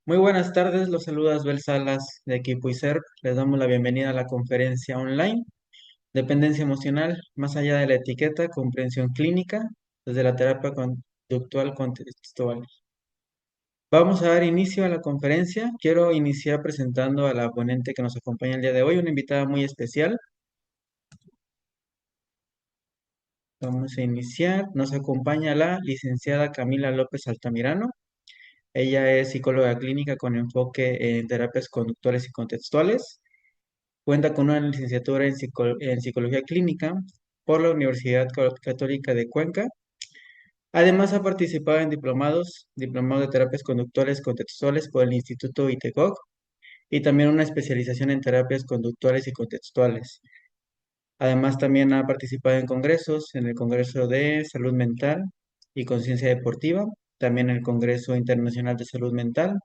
Muy buenas tardes, los saluda Asbel Salas de Equipo ICER. Les damos la bienvenida a la conferencia online Dependencia emocional, más allá de la etiqueta, comprensión clínica, desde la terapia conductual contextual. Vamos a dar inicio a la conferencia. Quiero iniciar presentando a la ponente que nos acompaña el día de hoy, una invitada muy especial. Vamos a iniciar. Nos acompaña la licenciada Camila López Altamirano. Ella es psicóloga clínica con enfoque en terapias conductuales y contextuales. Cuenta con una licenciatura en Psicología Clínica por la Universidad Católica de Cuenca. Además, ha participado en diplomados de terapias conductuales contextuales por el Instituto ITECOC y también una especialización en terapias conductuales y contextuales. Además, también ha participado en congresos, en el Congreso de Salud Mental y Conciencia Deportiva, también en el Congreso Internacional de Salud Mental,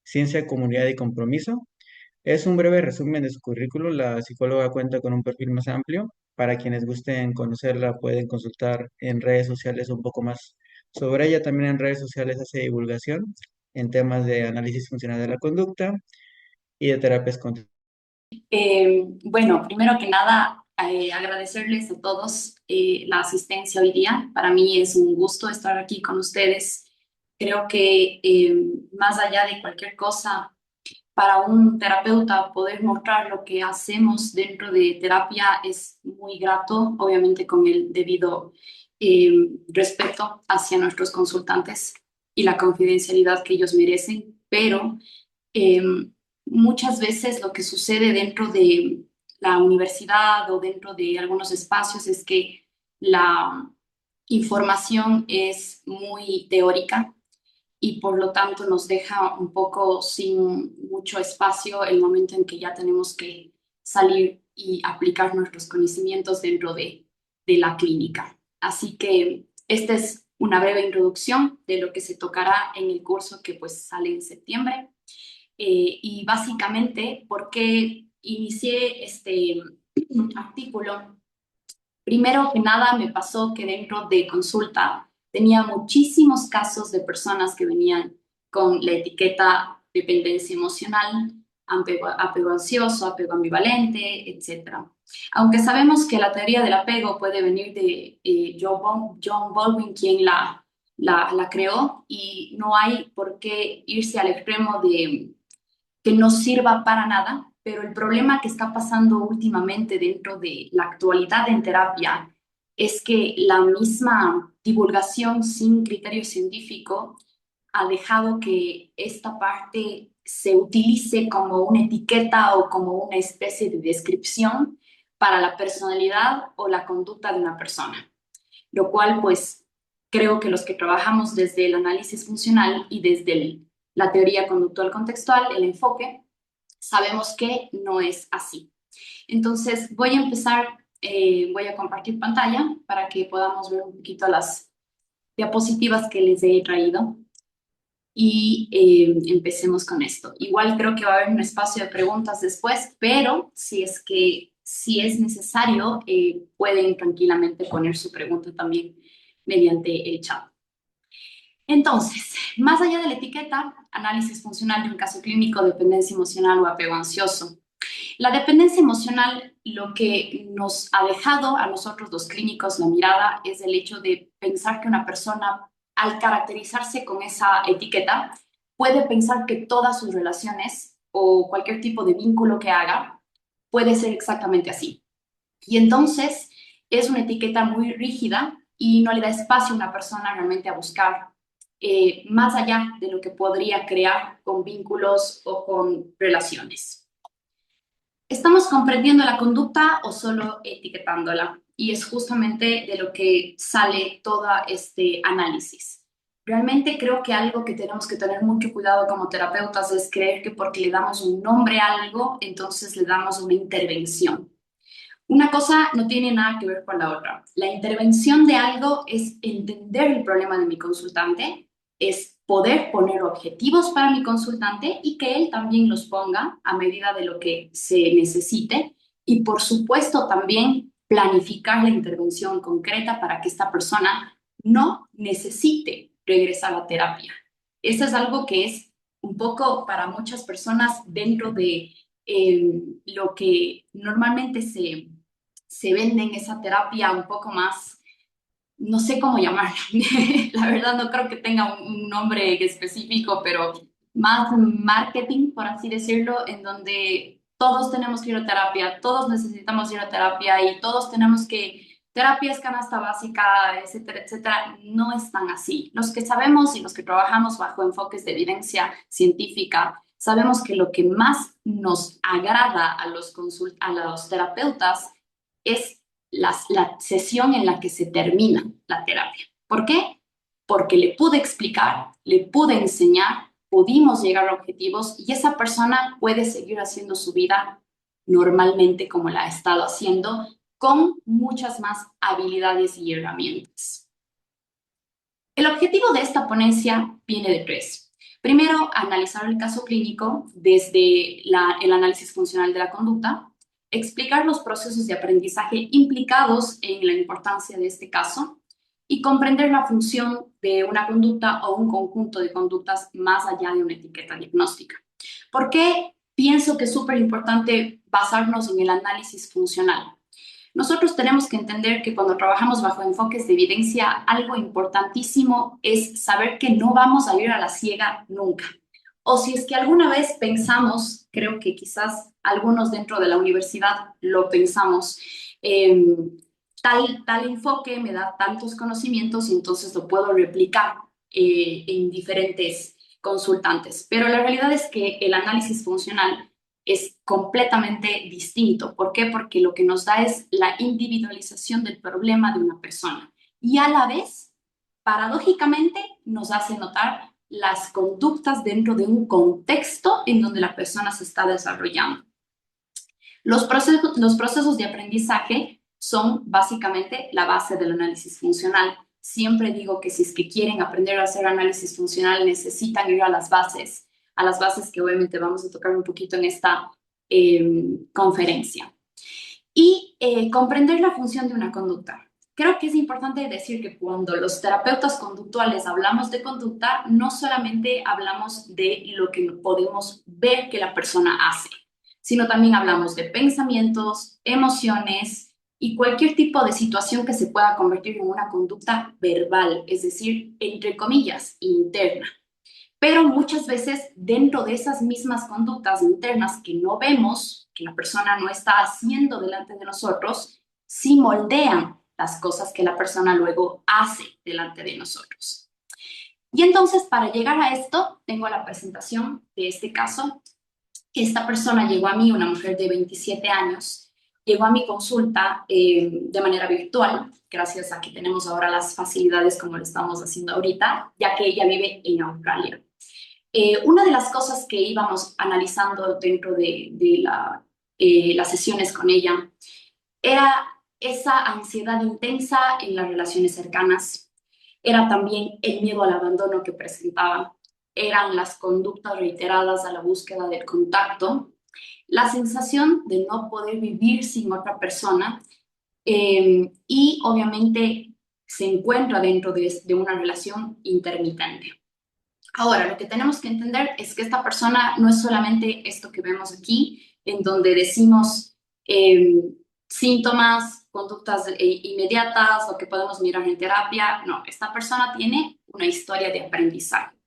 Ciencia, Comunidad y Compromiso. Es un breve resumen de su currículum. La psicóloga cuenta con un perfil más amplio. Para quienes gusten conocerla, pueden consultar en redes sociales un poco más sobre ella. También en redes sociales hace divulgación en temas de análisis funcional de la conducta y de terapias conductuales. Bueno, primero que nada, agradecerles a todos la asistencia hoy día. Para mí es un gusto estar aquí con ustedes. Creo que más allá de cualquier cosa, para un terapeuta poder mostrar lo que hacemos dentro de terapia es muy grato, obviamente con el debido eh, respeto hacia nuestros consultantes y la confidencialidad que ellos merecen, pero eh, muchas veces lo que sucede dentro de la universidad o dentro de algunos espacios es que la información es muy teórica y por lo tanto nos deja un poco sin mucho espacio el momento en que ya tenemos que salir y aplicar nuestros conocimientos dentro de la clínica. Así que esta es una breve introducción de lo que se tocará en el curso que pues sale en septiembre. Y básicamente, ¿por qué inicié este artículo? Primero que nada, me pasó que dentro de consulta tenía muchísimos casos de personas que venían con la etiqueta dependencia emocional, apego ansioso, apego ambivalente, etcétera. Aunque sabemos que la teoría del apego puede venir de John Baldwin, quien la creó, y no hay por qué irse al extremo de que no sirva para nada, pero el problema que está pasando últimamente dentro de la actualidad en terapia es que la misma divulgación sin criterio científico ha dejado que esta parte se utilice como una etiqueta o como una especie de descripción para la personalidad o la conducta de una persona, lo cual pues creo que los que trabajamos desde el análisis funcional y desde la teoría conductual contextual, el enfoque, sabemos que no es así. Entonces voy a empezar, voy a compartir pantalla para que podamos ver un poquito las diapositivas que les he traído y empecemos con esto. Igual creo que va a haber un espacio de preguntas después, pero si es necesario, pueden tranquilamente poner su pregunta también mediante el chat. Entonces, más allá de la etiqueta, análisis funcional de un caso clínico, dependencia emocional o apego ansioso. La dependencia emocional, lo que nos ha dejado a nosotros los clínicos la mirada es el hecho de pensar que una persona, al caracterizarse con esa etiqueta, puede pensar que todas sus relaciones o cualquier tipo de vínculo que haga puede ser exactamente así. Y entonces es una etiqueta muy rígida y no le da espacio a una persona realmente a buscar más allá de lo que podría crear con vínculos o con relaciones. ¿Estamos comprendiendo la conducta o solo etiquetándola? Y es justamente de lo que sale todo este análisis. Realmente creo que algo que tenemos que tener mucho cuidado como terapeutas es creer que porque le damos un nombre a algo, entonces le damos una intervención. Una cosa no tiene nada que ver con la otra. La intervención de algo es entender el problema de mi consultante, es poder poner objetivos para mi consultante y que él también los ponga a medida de lo que se necesite y por supuesto también planificar la intervención concreta para que esta persona no necesite regresar a la terapia. Eso es algo que es un poco para muchas personas dentro de lo que normalmente se vende en esa terapia un poco más, no sé cómo llamarla, la verdad no creo que tenga un nombre específico, pero más marketing, por así decirlo, en donde todos tenemos que ir a terapia, todos necesitamos ir a terapia y todos tenemos que, terapia es canasta básica, etcétera, etcétera, no es tan así. Los que sabemos y los que trabajamos bajo enfoques de evidencia científica, sabemos que lo que más nos agrada a a los terapeutas es la sesión en la que se termina la terapia. ¿Por qué? Porque le pude explicar, le pude enseñar, pudimos llegar a objetivos y esa persona puede seguir haciendo su vida normalmente como la ha estado haciendo, con muchas más habilidades y herramientas. El objetivo de esta ponencia viene de tres. Primero, analizar el caso clínico desde el análisis funcional de la conducta, explicar los procesos de aprendizaje implicados en la importancia de este caso y comprender la función de una conducta o un conjunto de conductas más allá de una etiqueta diagnóstica. ¿Por qué pienso que es súper importante basarnos en el análisis funcional? Nosotros tenemos que entender que cuando trabajamos bajo enfoques de evidencia, algo importantísimo es saber que no vamos a ir a la ciega nunca. O si es que alguna vez pensamos, creo que quizás algunos dentro de la universidad lo pensamos, eh, tal enfoque me da tantos conocimientos y entonces lo puedo replicar en diferentes consultantes. Pero la realidad es que el análisis funcional es completamente distinto. ¿Por qué? Porque lo que nos da es la individualización del problema de una persona y a la vez, paradójicamente, nos hace notar las conductas dentro de un contexto en donde la persona se está desarrollando. Los procesos de aprendizaje son básicamente la base del análisis funcional. Siempre digo que si es que quieren aprender a hacer análisis funcional, necesitan ir a las bases que obviamente vamos a tocar un poquito en esta conferencia. Y comprender la función de una conducta. Creo que es importante decir que cuando los terapeutas conductuales hablamos de conducta, no solamente hablamos de lo que podemos ver que la persona hace, sino también hablamos de pensamientos, emociones y cualquier tipo de situación que se pueda convertir en una conducta verbal, es decir, entre comillas, interna. Pero muchas veces dentro de esas mismas conductas internas que no vemos, que la persona no está haciendo delante de nosotros, sí moldean las cosas que la persona luego hace delante de nosotros. Y entonces, para llegar a esto, tengo la presentación de este caso. Esta persona llegó a mí, una mujer de 27 años, llegó a mi consulta de manera virtual, gracias a que tenemos ahora las facilidades como lo estamos haciendo ahorita, ya que ella vive en Australia. Una de las cosas que íbamos analizando dentro de las sesiones con ella era esa ansiedad intensa en las relaciones cercanas, era también el miedo al abandono que presentaba, eran las conductas reiteradas a la búsqueda del contacto, la sensación de no poder vivir sin otra persona y obviamente se encuentra dentro de una relación intermitente. Ahora, lo que tenemos que entender es que esta persona no es solamente esto que vemos aquí, en donde decimos eh, síntomas, conductas inmediatas, lo que podemos mirar en terapia. No, esta persona tiene una historia de aprendizaje.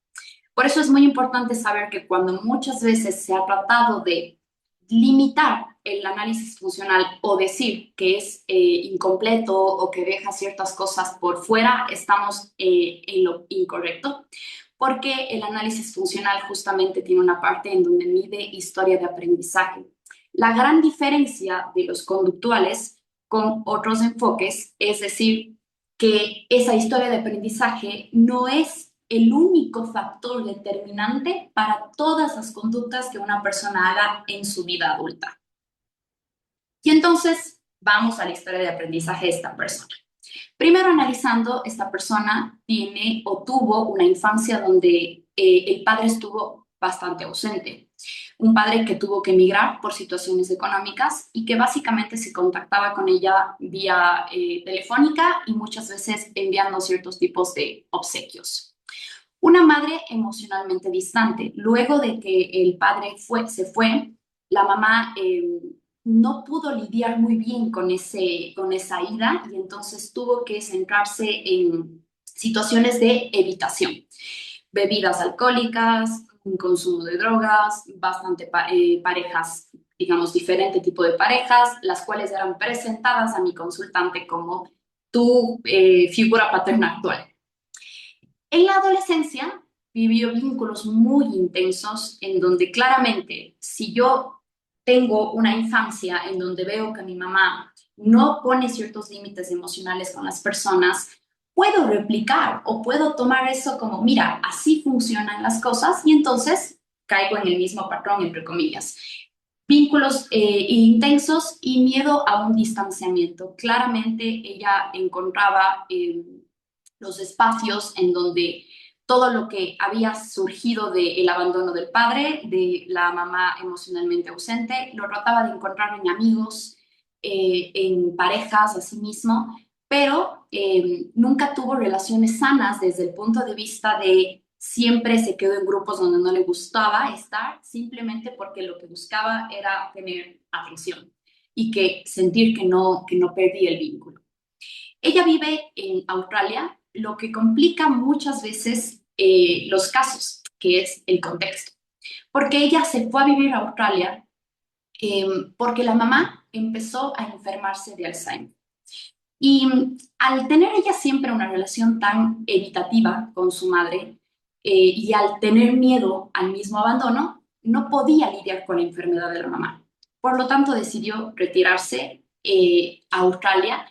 Por eso es muy importante saber que cuando muchas veces se ha tratado de limitar el análisis funcional o decir que es incompleto o que deja ciertas cosas por fuera, estamos en lo incorrecto, porque el análisis funcional justamente tiene una parte en donde mide historia de aprendizaje. La gran diferencia de los conductuales con otros enfoques es decir, que esa historia de aprendizaje no es el único factor determinante para todas las conductas que una persona haga en su vida adulta. Y entonces vamos a la historia de aprendizaje de esta persona. Primero analizando, esta persona tiene o tuvo una infancia donde el padre estuvo bastante ausente. Un padre que tuvo que emigrar por situaciones económicas y que básicamente se contactaba con ella vía telefónica y muchas veces enviando ciertos tipos de obsequios. Una madre emocionalmente distante. Luego de que el padre se fue, la mamá no pudo lidiar muy bien con esa ida y entonces tuvo que centrarse en situaciones de evitación. Bebidas alcohólicas, un consumo de drogas, bastante parejas, digamos, diferente tipo de parejas, las cuales eran presentadas a mi consultante como tu figura paterna actual. En la adolescencia vivió vínculos muy intensos en donde claramente si yo tengo una infancia en donde veo que mi mamá no pone ciertos límites emocionales con las personas, puedo replicar o puedo tomar eso como, mira, así funcionan las cosas y entonces caigo en el mismo patrón, entre comillas. Vínculos intensos y miedo a un distanciamiento. Claramente ella encontraba los espacios en donde todo lo que había surgido del abandono del padre, de la mamá emocionalmente ausente, lo trataba de encontrar en amigos, en parejas, así mismo, pero nunca tuvo relaciones sanas desde el punto de vista de siempre se quedó en grupos donde no le gustaba estar, simplemente porque lo que buscaba era tener atención y que sentir que no perdía el vínculo. Ella vive en Australia, lo que complica muchas veces los casos, que es el contexto. Porque ella se fue a vivir a Australia porque la mamá empezó a enfermarse de Alzheimer. Y al tener ella siempre una relación tan evitativa con su madre y al tener miedo al mismo abandono, no podía lidiar con la enfermedad de la mamá. Por lo tanto, decidió retirarse a Australia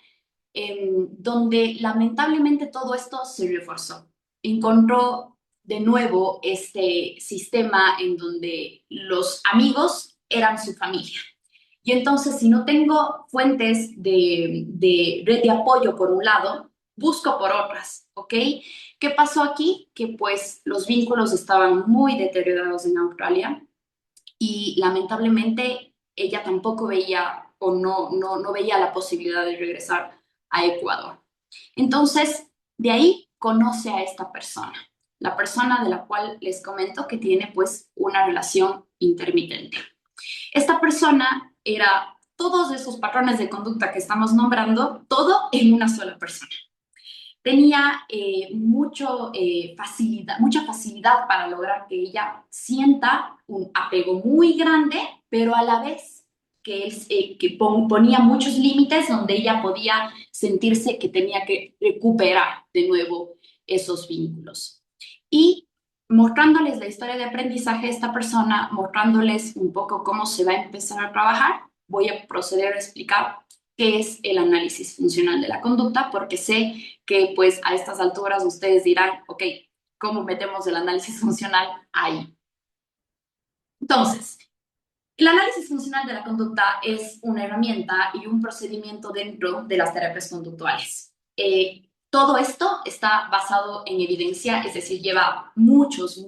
donde lamentablemente todo esto se reforzó. Encontró de nuevo este sistema en donde los amigos eran su familia. Y entonces, si no tengo fuentes de red de apoyo por un lado, busco por otras, ¿ok? ¿Qué pasó aquí? Que pues los vínculos estaban muy deteriorados en Australia y lamentablemente ella tampoco veía o no veía la posibilidad de regresar a Ecuador. Entonces, de ahí conoce a esta persona, la persona de la cual les comento que tiene pues una relación intermitente. Esta persona era todos esos patrones de conducta que estamos nombrando, todo en una sola persona. Tenía mucha facilidad para lograr que ella sienta un apego muy grande, pero a la vez que ponía muchos límites donde ella podía sentirse que tenía que recuperar de nuevo esos vínculos. Y mostrándoles la historia de aprendizaje de esta persona, mostrándoles un poco cómo se va a empezar a trabajar, voy a proceder a explicar qué es el análisis funcional de la conducta, porque sé que pues a estas alturas ustedes dirán, ok, ¿cómo metemos el análisis funcional ahí? Entonces, el análisis funcional de la conducta es una herramienta y un procedimiento dentro de las terapias conductuales. Todo esto está basado en evidencia, es decir, lleva muchos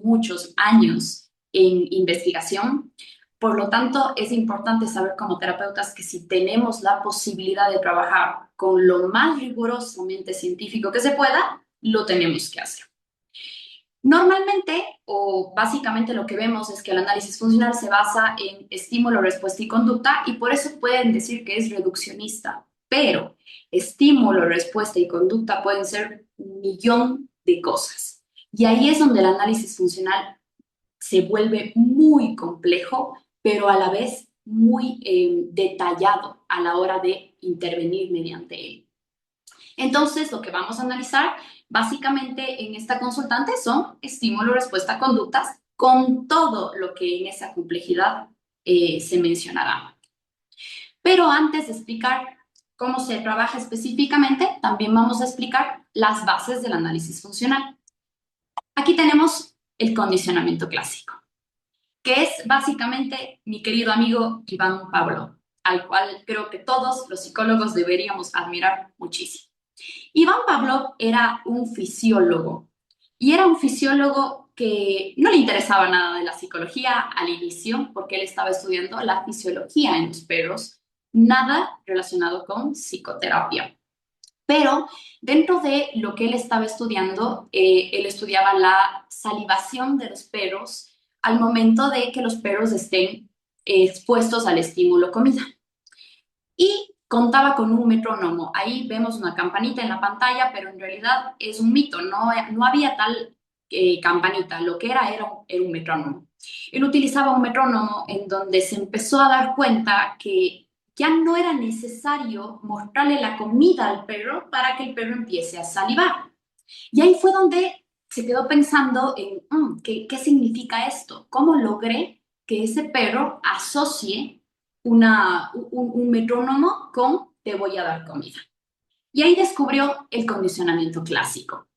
años en investigación. Por lo tanto, es importante saber como terapeutas que si tenemos la posibilidad de trabajar con lo más rigurosamente científico que se pueda, lo tenemos que hacer. Normalmente, o básicamente lo que vemos es que el análisis funcional se basa en estímulo, respuesta y conducta, y por eso pueden decir que es reduccionista, pero estímulo, respuesta y conducta pueden ser un millón de cosas. Y ahí es donde el análisis funcional se vuelve muy complejo, pero a la vez muy detallado a la hora de intervenir mediante él. Entonces, lo que vamos a analizar básicamente en esta consultante son estímulo, respuesta, conductas, con todo lo que en esa complejidad se mencionará. Pero antes de explicar cómo se trabaja específicamente, también vamos a explicar las bases del análisis funcional. Aquí tenemos el condicionamiento clásico, que es básicamente mi querido amigo Iván Pablo, al cual creo que todos los psicólogos deberíamos admirar muchísimo. Iván Pavlov era un fisiólogo y era un fisiólogo que no le interesaba nada de la psicología al inicio porque él estaba estudiando la fisiología en los perros, nada relacionado con psicoterapia. Pero dentro de lo que él estaba estudiando, él estudiaba la salivación de los perros al momento de que los perros estén expuestos al estímulo comida. Y contaba con un metrónomo. Ahí vemos una campanita en la pantalla, pero en realidad es un mito, no había tal campanita, lo que era un metrónomo. Él utilizaba un metrónomo en donde se empezó a dar cuenta que ya no era necesario mostrarle la comida al perro para que el perro empiece a salivar. Y ahí fue donde se quedó pensando en ¿qué significa esto? ¿Cómo logré que ese perro asocie un metrónomo con te voy a dar comida? Y ahí descubrió el condicionamiento clásico,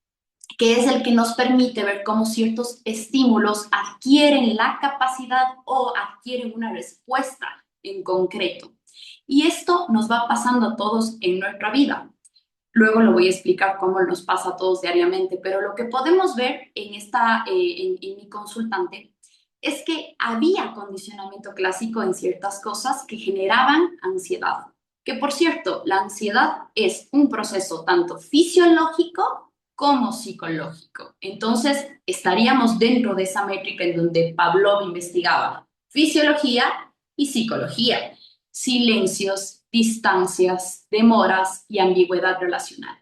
que es el que nos permite ver cómo ciertos estímulos adquieren la capacidad o adquieren una respuesta en concreto. Y esto nos va pasando a todos en nuestra vida. Luego lo voy a explicar cómo nos pasa a todos diariamente, pero lo que podemos ver en mi consultante es que había condicionamiento clásico en ciertas cosas que generaban ansiedad. Que por cierto, la ansiedad es un proceso tanto fisiológico como psicológico. Entonces, estaríamos dentro de esa métrica en donde Pavlov investigaba fisiología y psicología, silencios, distancias, demoras y ambigüedad relacional.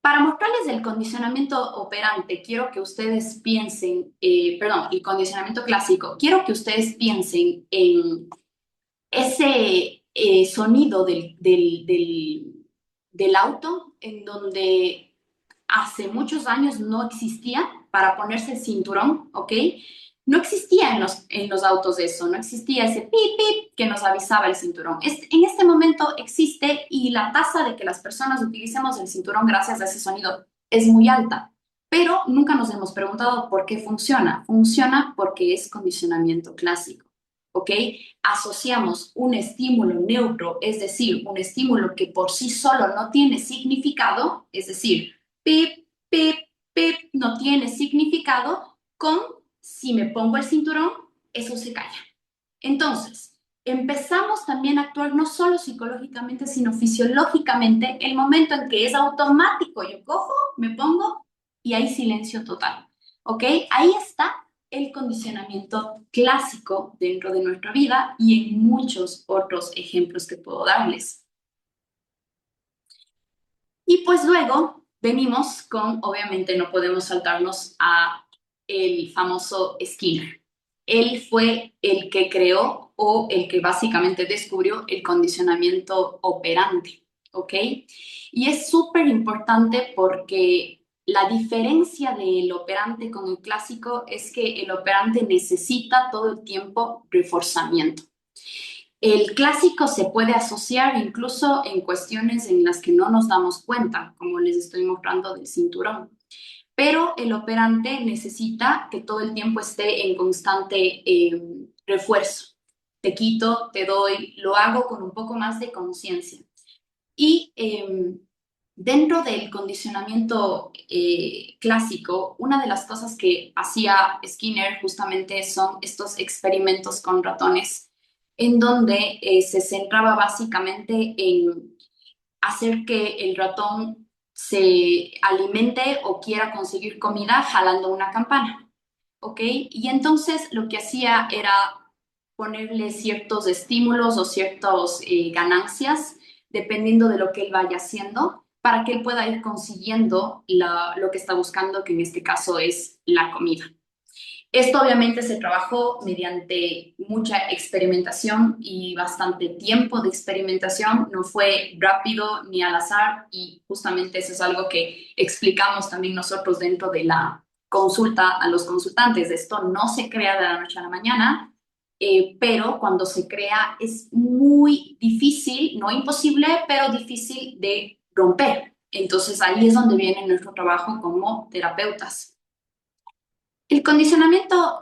Para mostrarles el condicionamiento operante, quiero que ustedes piensen, perdón, el condicionamiento clásico, quiero que ustedes piensen en ese sonido del auto en donde hace muchos años no existía para ponerse el cinturón, ¿ok? No existía en los autos eso, no existía ese pip, pip que nos avisaba el cinturón. En este momento existe y la tasa de que las personas utilicemos el cinturón gracias a ese sonido es muy alta, pero nunca nos hemos preguntado por qué funciona. Funciona porque es condicionamiento clásico, ¿ok? Asociamos un estímulo neutro, es decir, un estímulo que por sí solo no tiene significado, es decir, pip, pip, pip, no tiene significado con si me pongo el cinturón, eso se calla. Entonces, empezamos también a actuar no solo psicológicamente, sino fisiológicamente el momento en que es automático. Yo cojo, me pongo y hay silencio total. ¿Ok? Ahí está el condicionamiento clásico dentro de nuestra vida y en muchos otros ejemplos que puedo darles. Y pues luego venimos con, obviamente no podemos saltarnos a el famoso Skinner. Él fue el que creó o el que básicamente descubrió el condicionamiento operante, ¿ok? Y es súper importante porque la diferencia del operante con el clásico es que el operante necesita todo el tiempo reforzamiento. El clásico se puede asociar incluso en cuestiones en las que no nos damos cuenta, como les estoy mostrando del cinturón. Pero el operante necesita que todo el tiempo esté en constante refuerzo. Te quito, te doy, lo hago con un poco más de conciencia. Y dentro del condicionamiento clásico, una de las cosas que hacía Skinner justamente son estos experimentos con ratones, en donde se centraba básicamente en hacer que el ratón se alimente o quiera conseguir comida jalando una campana, ¿ok? Y entonces lo que hacía era ponerle ciertos estímulos o ciertas ganancias, dependiendo de lo que él vaya haciendo, para que él pueda ir consiguiendo lo que está buscando, que en este caso es la comida. Esto obviamente se trabajó mediante mucha experimentación y bastante tiempo de experimentación, no fue rápido ni al azar y justamente eso es algo que explicamos también nosotros dentro de la consulta a los consultantes. Esto no se crea de la noche a la mañana, pero cuando se crea es muy difícil, no imposible, pero difícil de romper. Entonces ahí es donde viene nuestro trabajo como terapeutas. El condicionamiento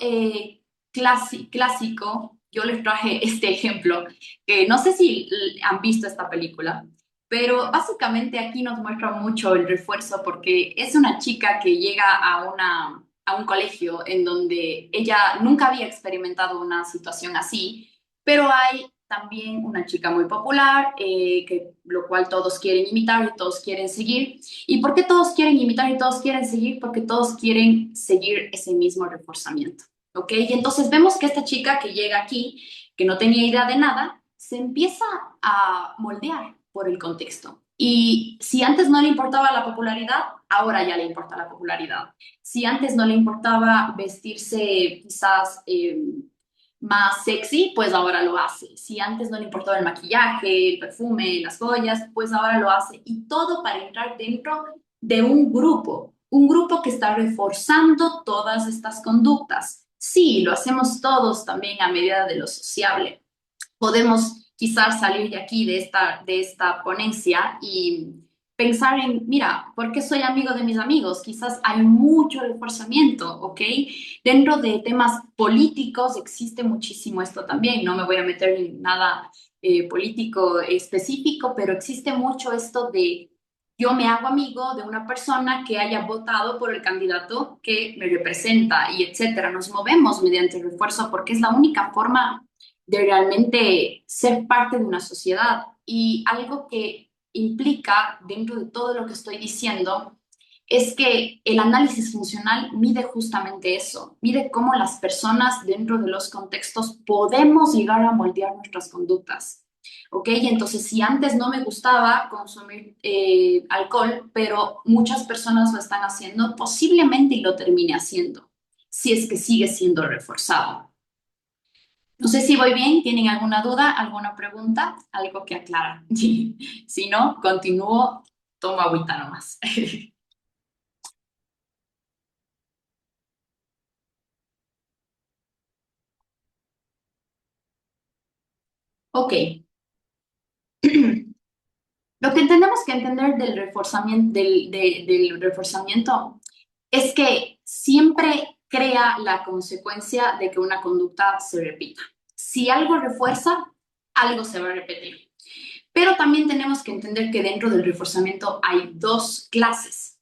clásico, yo les traje este ejemplo, que no sé si han visto esta película, pero básicamente aquí nos muestra mucho el refuerzo porque es una chica que llega a un colegio en donde ella nunca había experimentado una situación así, pero hay también una chica muy popular, lo cual todos quieren imitar y todos quieren seguir. ¿Y por qué todos quieren imitar y todos quieren seguir? Porque todos quieren seguir ese mismo reforzamiento, ¿ok? Y entonces vemos que esta chica que llega aquí, que no tenía idea de nada, se empieza a moldear por el contexto. Y si antes no le importaba la popularidad, ahora ya le importa la popularidad. Si antes no le importaba vestirse quizás más sexy, pues ahora lo hace. Si antes no le importaba el maquillaje, el perfume, las joyas, pues ahora lo hace. Y todo para entrar dentro de un grupo que está reforzando todas estas conductas. Sí, lo hacemos todos también a medida de lo sociable. Podemos quizás salir de aquí, de esta ponencia y pensar en, mira, ¿por qué soy amigo de mis amigos? Quizás hay mucho reforzamiento, ¿ok? Dentro de temas políticos existe muchísimo esto también, no me voy a meter en nada político específico, pero existe mucho esto de yo me hago amigo de una persona que haya votado por el candidato que me representa y etcétera. Nos movemos mediante el refuerzo porque es la única forma de realmente ser parte de una sociedad. Y algo que implica dentro de todo lo que estoy diciendo es que el análisis funcional mide justamente eso, mide cómo las personas dentro de los contextos podemos llegar a moldear nuestras conductas. ¿Ok? Entonces, si antes no me gustaba consumir alcohol, pero muchas personas lo están haciendo, posiblemente lo termine haciendo, si es que sigue siendo reforzado. No sé si voy bien, ¿tienen alguna duda, alguna pregunta, algo que aclarar? Si no, continúo, tomo agüita nomás. Ok, lo que tenemos que entender del reforzamiento, del reforzamiento es que siempre crea la consecuencia de que una conducta se repita. Si algo refuerza, algo se va a repetir. Pero también tenemos que entender que dentro del reforzamiento hay dos clases.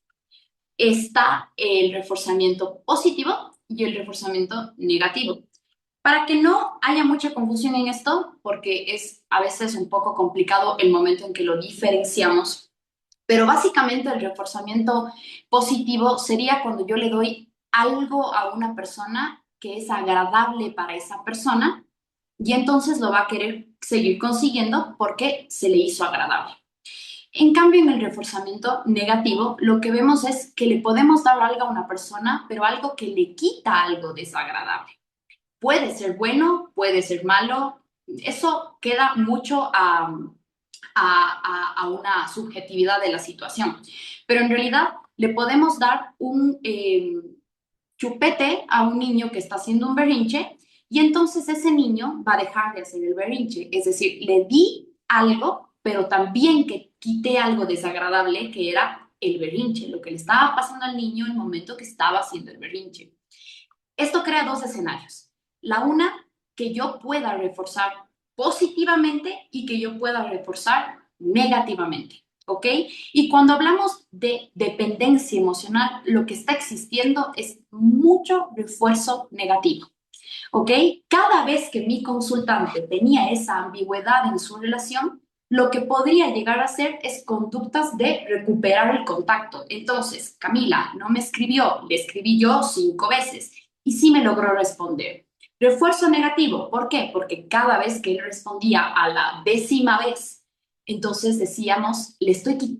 Está el reforzamiento positivo y el reforzamiento negativo. Para que no haya mucha confusión en esto, porque es a veces un poco complicado el momento en que lo diferenciamos, pero básicamente el reforzamiento positivo sería cuando yo le doy algo a una persona que es agradable para esa persona y entonces lo va a querer seguir consiguiendo porque se le hizo agradable. En cambio, en el reforzamiento negativo, lo que vemos es que le podemos dar algo a una persona, pero algo que le quita algo desagradable. Puede ser bueno, puede ser malo, eso queda mucho a una subjetividad de la situación, pero en realidad le podemos dar un chupete a un niño que está haciendo un berrinche y entonces ese niño va a dejar de hacer el berrinche, es decir, le di algo, pero también que quité algo desagradable que era el berrinche, lo que le estaba pasando al niño en el momento que estaba haciendo el berrinche. Esto crea dos escenarios. La una, que yo pueda reforzar positivamente y que yo pueda reforzar negativamente. ¿Ok? Y cuando hablamos de dependencia emocional, lo que está existiendo es mucho refuerzo negativo. ¿Ok? Cada vez que mi consultante tenía esa ambigüedad en su relación, lo que podría llegar a hacer es conductas de recuperar el contacto. Entonces, Camila no me escribió, le escribí yo 5 veces y sí me logró responder. Refuerzo negativo, ¿por qué? Porque cada vez que él respondía a la 10ª vez, entonces decíamos,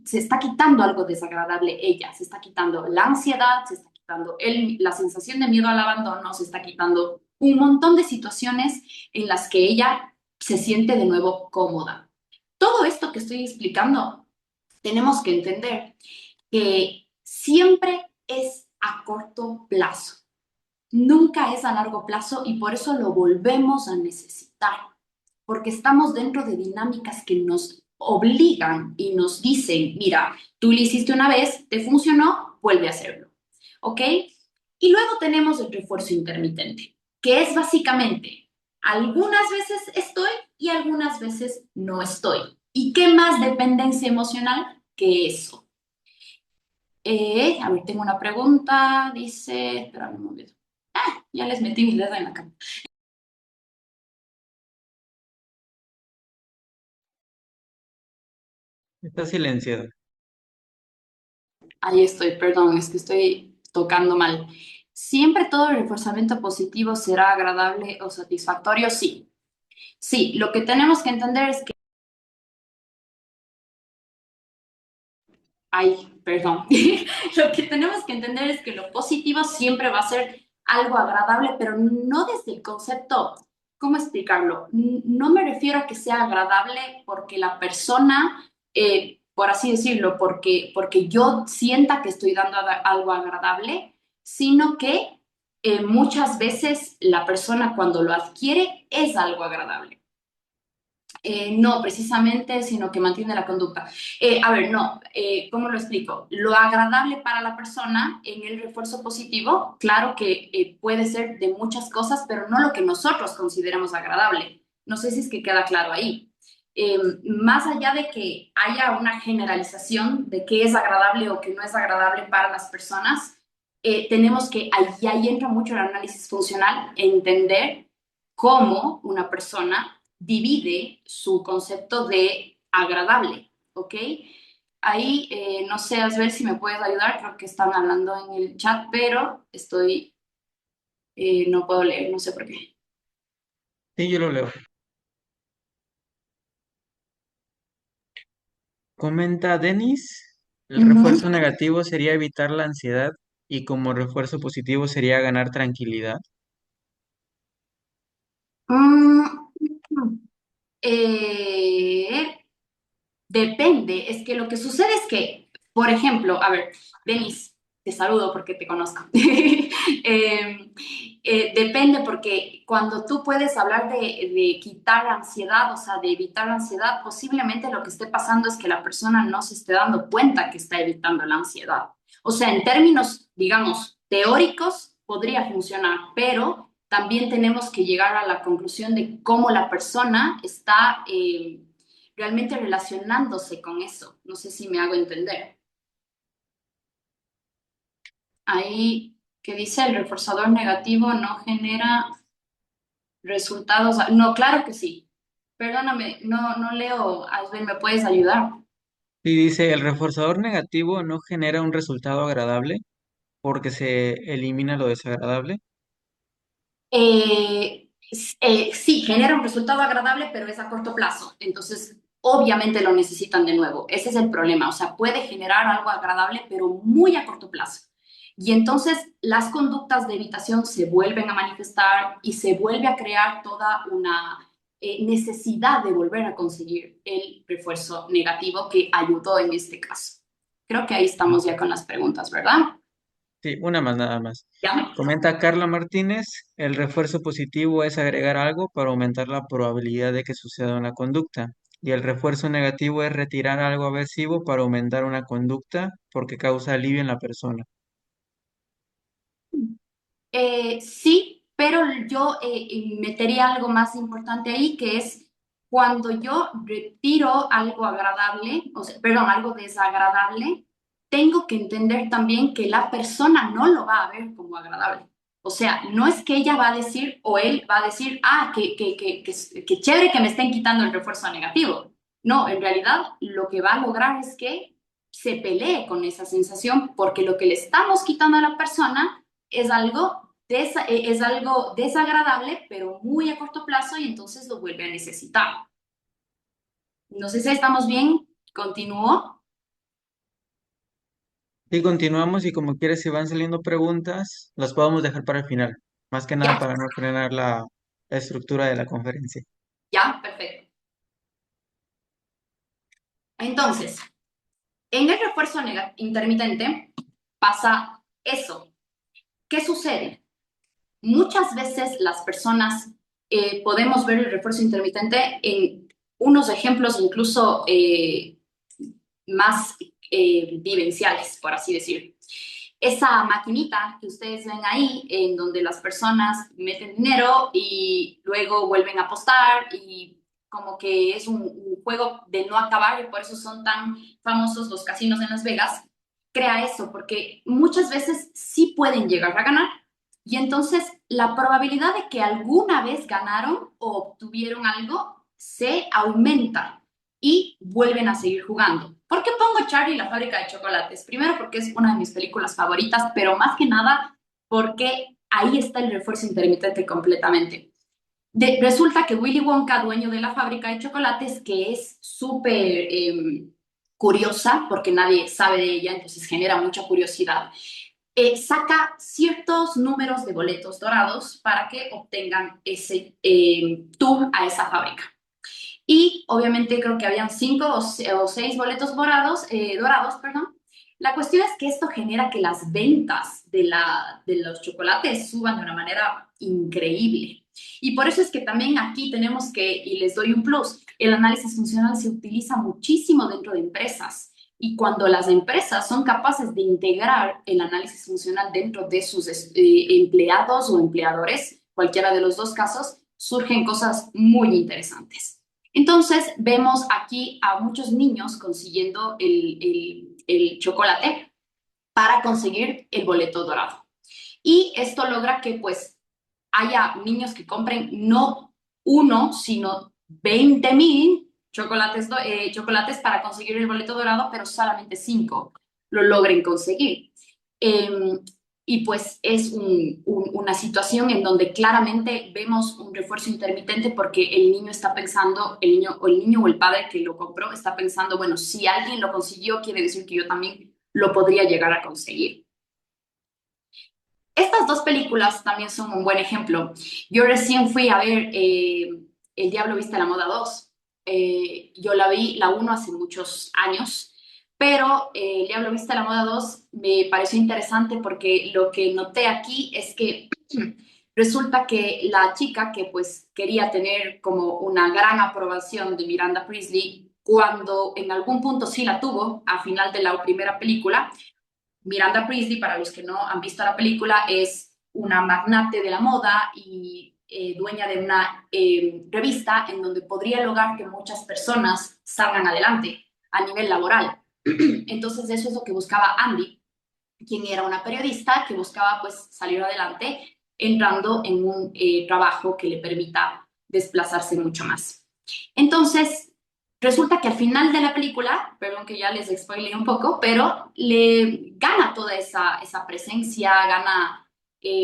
se está quitando algo desagradable ella, se está quitando la ansiedad, se está quitando la sensación de miedo al abandono, se está quitando un montón de situaciones en las que ella se siente de nuevo cómoda. Todo esto que estoy explicando, tenemos que entender que siempre es a corto plazo, nunca es a largo plazo y por eso lo volvemos a necesitar, porque estamos dentro de dinámicas que nos obligan y nos dicen, mira, tú lo hiciste una vez, te funcionó, vuelve a hacerlo, ¿ok? Y luego tenemos el refuerzo intermitente, que es básicamente, algunas veces estoy y algunas veces no estoy. ¿Y qué más dependencia emocional que eso? A ver, tengo una pregunta, dice, espera un momento. Ya les metí mis dedos en la cama. Está silenciado. Ahí estoy, perdón, es que estoy tocando mal. ¿Siempre todo reforzamiento positivo será agradable o satisfactorio? Sí. Sí, lo que tenemos que entender es que, ay, perdón, lo que tenemos que entender es que lo positivo siempre va a ser algo agradable, pero no desde el concepto, ¿cómo explicarlo? No me refiero a que sea agradable porque la persona, por así decirlo, porque yo sienta que estoy dando algo agradable, sino que muchas veces la persona cuando lo adquiere es algo agradable. No, precisamente, sino que mantiene la conducta. A ver, no, ¿cómo lo explico? Lo agradable para la persona en el refuerzo positivo, claro que puede ser de muchas cosas, pero no lo que nosotros consideramos agradable. No sé si es que queda claro ahí. Más allá de que haya una generalización de qué es agradable o qué no es agradable para las personas, tenemos que, ahí entra mucho el análisis funcional, entender cómo una persona divide su concepto de agradable, ¿ok? Ahí no sé, a ver si me puedes ayudar, creo que están hablando en el chat, pero no puedo leer, no sé por qué. Sí, yo lo leo. Comenta Denis, el Ujú. refuerzo negativo sería evitar la ansiedad y como refuerzo positivo sería ganar tranquilidad. Mm, eh, Depende, es que lo que sucede es que, por ejemplo, a ver, Denis, te saludo porque te conozco. Depende porque cuando tú puedes hablar de quitar ansiedad, o sea, de evitar la ansiedad, posiblemente lo que esté pasando es que la persona no se esté dando cuenta que está evitando la ansiedad. O sea, en términos, digamos, teóricos podría funcionar, pero también tenemos que llegar a la conclusión de cómo la persona está realmente relacionándose con eso. No sé si me hago entender. Ahí que dice el reforzador negativo no genera resultados. No, claro que sí. Perdóname, no leo. Asbel, ¿me puedes ayudar? Y dice, el reforzador negativo no genera un resultado agradable porque se elimina lo desagradable. Sí, genera un resultado agradable, pero es a corto plazo. Entonces, obviamente lo necesitan de nuevo. Ese es el problema. O sea, puede generar algo agradable, pero muy a corto plazo. Y entonces las conductas de evitación se vuelven a manifestar y se vuelve a crear toda una necesidad de volver a conseguir el refuerzo negativo que ayudó en este caso. Creo que ahí estamos ya con las preguntas, ¿verdad? Sí, una más nada más. ¿Ya? Comenta Carla Martínez, el refuerzo positivo es agregar algo para aumentar la probabilidad de que suceda una conducta. Y el refuerzo negativo es retirar algo aversivo para aumentar una conducta porque causa alivio en la persona. Sí, pero yo metería algo más importante ahí, que es cuando yo retiro algo agradable, o sea, perdón, algo desagradable, tengo que entender también que la persona no lo va a ver como agradable. O sea, no es que ella va a decir o él va a decir, ah, que chévere que me estén quitando el refuerzo negativo. No, en realidad lo que va a lograr es que se pelee con esa sensación porque lo que le estamos quitando a la persona es algo desagradable, pero muy a corto plazo y entonces lo vuelve a necesitar. No sé si estamos bien. Continúo. Y continuamos y como quieres, si van saliendo preguntas, las podemos dejar para el final. Más que nada Ya, para no frenar la estructura de la conferencia. ya, perfecto. Entonces, en el refuerzo intermitente pasa eso. ¿Qué sucede? Muchas veces las personas podemos ver el refuerzo intermitente en unos ejemplos incluso más vivenciales, por así decir. Esa maquinita que ustedes ven ahí, en donde las personas meten dinero y luego vuelven a apostar y como que es un juego de no acabar y por eso son tan famosos los casinos en Las Vegas, crea eso, porque muchas veces sí pueden llegar a ganar y entonces la probabilidad de que alguna vez ganaron o obtuvieron algo se aumenta y vuelven a seguir jugando. ¿Por qué pongo Charlie y la fábrica de chocolates? Primero porque es una de mis películas favoritas, pero más que nada porque ahí está el refuerzo intermitente completamente. Resulta que Willy Wonka, dueño de la fábrica de chocolates, que es súper curiosa porque nadie sabe de ella, entonces genera mucha curiosidad, saca ciertos números de boletos dorados para que obtengan ese tour a esa fábrica. Y obviamente creo que habían cinco o seis boletos dorados, perdón. La cuestión es que esto genera que las ventas de los chocolates suban de una manera increíble. Y por eso es que también aquí tenemos que, y les doy un plus, el análisis funcional se utiliza muchísimo dentro de empresas. Y cuando las empresas son capaces de integrar el análisis funcional dentro de sus empleados o empleadores, cualquiera de los dos casos, surgen cosas muy interesantes. Entonces, vemos aquí a muchos niños consiguiendo el chocolate para conseguir el boleto dorado. Y esto logra que pues haya niños que compren no uno, sino 20,000 chocolates para conseguir el boleto dorado, pero solamente 5 lo logren conseguir. Eh, y pues es una situación en donde claramente vemos un refuerzo intermitente porque el niño está pensando, el niño o el padre que lo compró está pensando, bueno, si alguien lo consiguió, quiere decir que yo también lo podría llegar a conseguir. Estas dos películas también son un buen ejemplo. Yo recién fui a ver El Diablo Viste a la Moda 2. Yo la vi, la uno hace muchos años, pero El Diablo Viste a la Moda 2 me pareció interesante porque lo que noté aquí es que resulta que la chica que pues quería tener como una gran aprobación de Miranda Priestley, cuando en algún punto sí la tuvo, a final de la primera película, Miranda Priestley, para los que no han visto la película, es una magnate de la moda y dueña de una revista en donde podría lograr que muchas personas salgan adelante a nivel laboral. Entonces eso es lo que buscaba Andy, quien era una periodista que buscaba pues salir adelante entrando en un trabajo que le permita desplazarse mucho más. Entonces, resulta que al final de la película, perdón que ya les spoileé un poco, pero le gana toda esa presencia, gana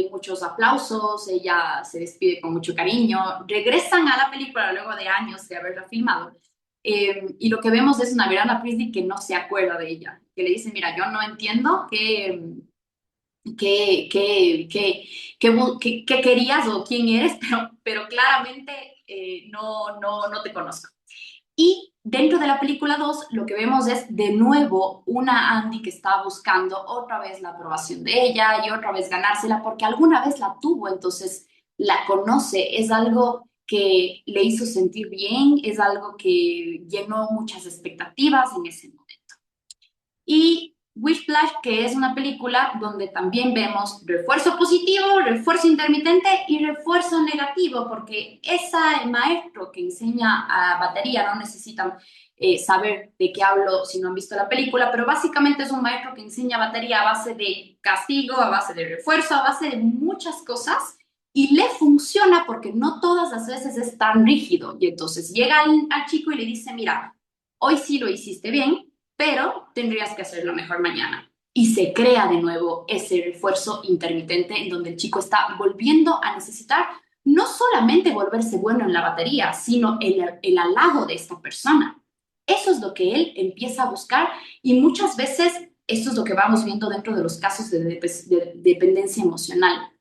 muchos aplausos, ella se despide con mucho cariño, regresan a la película luego de años de haberla filmado. Y lo que vemos es una Miranda Priestley que no se acuerda de ella, que le dice, mira, yo no entiendo qué, qué, qué, qué querías o quién eres, pero claramente no te conozco. Y dentro de la película 2 lo que vemos es de nuevo una Andy que está buscando otra vez la aprobación de ella y otra vez ganársela porque alguna vez la tuvo, entonces la conoce, es algo que le hizo sentir bien, es algo que llenó muchas expectativas en ese momento. Y Whiplash, que es una película donde también vemos refuerzo positivo, refuerzo intermitente y refuerzo negativo, porque ese maestro que enseña a batería no necesitan saber de qué hablo si no han visto la película, pero básicamente es un maestro que enseña batería a base de castigo, a base de refuerzo, a base de muchas cosas y le funciona porque no todas las veces es tan rígido. Y entonces llega al chico y le dice, mira, hoy sí lo hiciste bien, pero tendrías que hacerlo mejor mañana. Y se crea de nuevo ese refuerzo intermitente en donde el chico está volviendo a necesitar no solamente volverse bueno en la batería, sino el halago de esta persona. Eso es lo que él empieza a buscar y muchas veces esto es lo que vamos viendo dentro de los casos de dependencia emocional.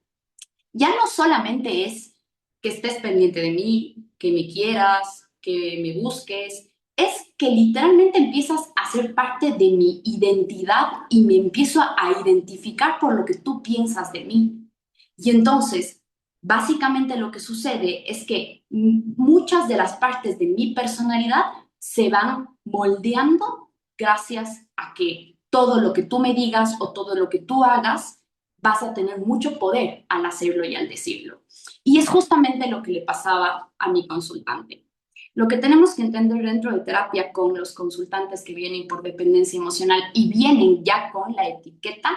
Ya no solamente es que estés pendiente de mí, que me quieras, que me busques, es que literalmente empiezas a ser parte de mi identidad y me empiezo a identificar por lo que tú piensas de mí. Y entonces, básicamente lo que sucede es que muchas de las partes de mi personalidad se van moldeando gracias a que todo lo que tú me digas o todo lo que tú hagas vas a tener mucho poder al hacerlo y al decirlo. Y es justamente lo que le pasaba a mi consultante. Lo que tenemos que entender dentro de terapia con los consultantes que vienen por dependencia emocional y vienen ya con la etiqueta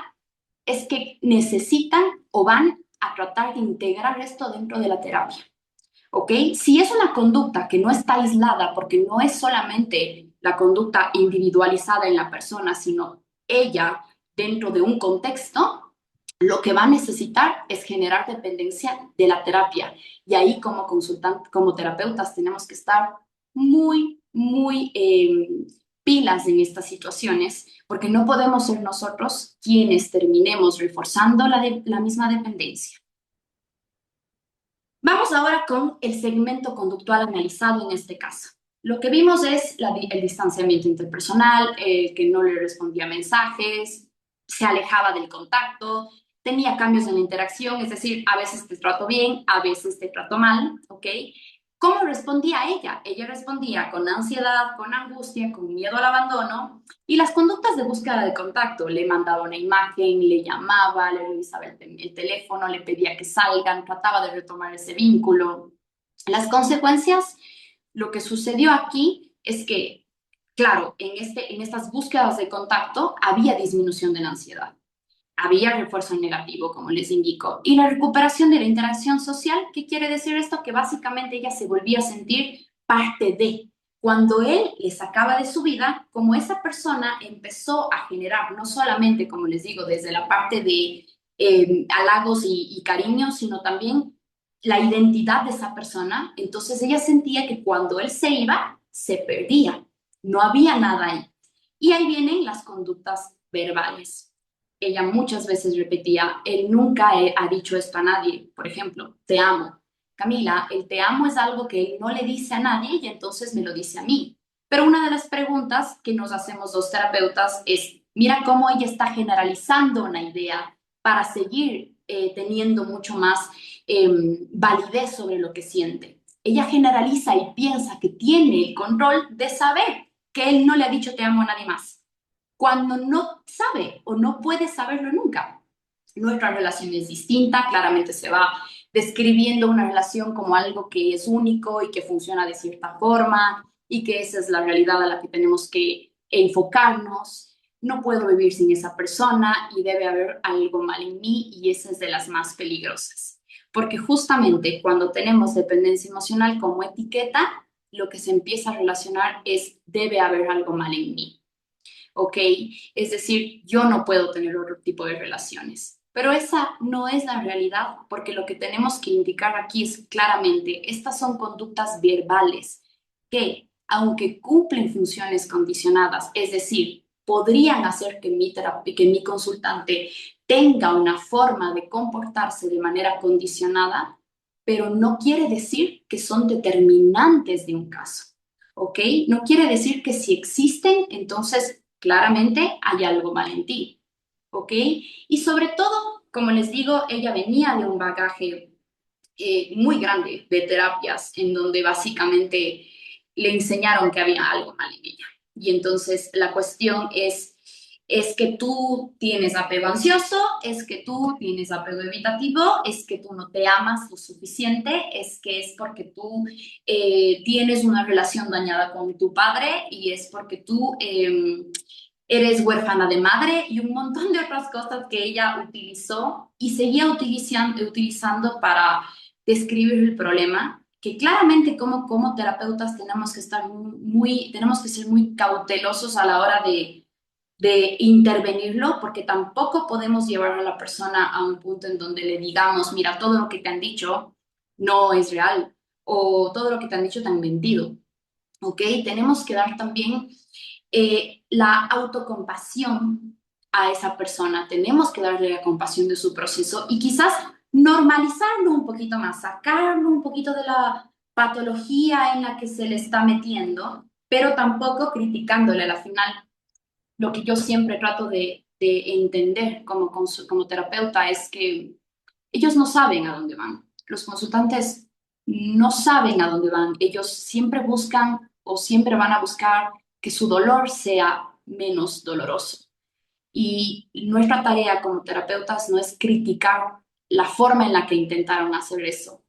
es que necesitan o van a tratar de integrar esto dentro de la terapia. ¿ok? Si es una conducta que no está aislada, porque no es solamente la conducta individualizada en la persona, sino ella dentro de un contexto, lo que va a necesitar es generar dependencia de la terapia. Y ahí como consultantes, como terapeutas, tenemos que estar muy pilas en estas situaciones, porque no podemos ser nosotros quienes terminemos reforzando la misma dependencia. Vamos ahora con el segmento conductual analizado en este caso. Lo que vimos es el distanciamiento interpersonal, el que no le respondía mensajes, se alejaba del contacto, tenía cambios en la interacción, es decir, a veces te trato bien, a veces te trato mal, ¿ok? ¿Cómo respondía ella? Ella respondía con ansiedad, con angustia, con miedo al abandono y las conductas de búsqueda de contacto. Le mandaba una imagen, le llamaba, le revisaba el teléfono, le pedía que salgan, trataba de retomar ese vínculo. Las consecuencias, lo que sucedió aquí es que, claro, en estas búsquedas de contacto había disminución de la ansiedad, había refuerzo negativo, como les indico, y la recuperación de la interacción social. ¿Qué quiere decir esto? Que básicamente ella se volvía a sentir parte de. Cuando él le sacaba de su vida, como esa persona empezó a generar, no solamente, como les digo, desde la parte de halagos y cariños, sino también la identidad de esa persona, entonces ella sentía que cuando él se iba, se perdía, no había nada ahí. Y ahí vienen las conductas verbales. Ella muchas veces repetía, él nunca ha dicho esto a nadie. Por ejemplo, te amo. Camila, el te amo es algo que él no le dice a nadie y entonces me lo dice a mí. Pero una de las preguntas que nos hacemos los terapeutas es, mira cómo ella está generalizando una idea para seguir teniendo mucho más validez sobre lo que siente. Ella generaliza y piensa que tiene el control de saber que él no le ha dicho te amo a nadie más cuando no sabe o no puede saberlo nunca. Nuestra relación es distinta, claramente se va describiendo una relación como algo que es único y que funciona de cierta forma y que esa es la realidad a la que tenemos que enfocarnos. No puedo vivir sin esa persona y debe haber algo mal en mí y esa es de las más peligrosas. Porque justamente cuando tenemos dependencia emocional como etiqueta, lo que se empieza a relacionar es debe haber algo mal en mí. ¿Ok? Es decir, yo no puedo tener otro tipo de relaciones. Pero esa no es la realidad, porque lo que tenemos que indicar aquí es claramente, estas son conductas verbales que, aunque cumplen funciones condicionadas, es decir, podrían hacer que que mi consultante tenga una forma de comportarse de manera condicionada, pero no quiere decir que son determinantes de un caso. ¿Ok? No quiere decir que si existen, entonces claramente hay algo mal en ti. ¿Ok? Y sobre todo, como les digo, ella venía de un bagaje muy grande de terapias en donde básicamente le enseñaron que había algo mal en ella. Y entonces la cuestión es que tú tienes apego ansioso, es que tú tienes apego evitativo, es que tú no te amas lo suficiente, es que es porque tú tienes una relación dañada con tu padre y es porque tú eres huérfana de madre y un montón de otras cosas que ella utilizó y seguía utilizando para describir el problema, que claramente como terapeutas tenemos que estar tenemos que ser muy cautelosos a la hora de intervenirlo, porque tampoco podemos llevar a la persona a un punto en donde le digamos, mira, todo lo que te han dicho no es real, o todo lo que te han dicho te han mentido, ¿ok? Tenemos que dar también la autocompasión a esa persona, tenemos que darle la compasión de su proceso y quizás normalizarlo un poquito más, sacarlo un poquito de la patología en la que se le está metiendo, pero tampoco criticándole. Al final, lo que yo siempre trato de entender como terapeuta es que ellos no saben a dónde van. Los consultantes no saben a dónde van. Ellos siempre buscan o siempre van a buscar que su dolor sea menos doloroso. Y nuestra tarea como terapeutas no es criticar la forma en la que intentaron hacer eso,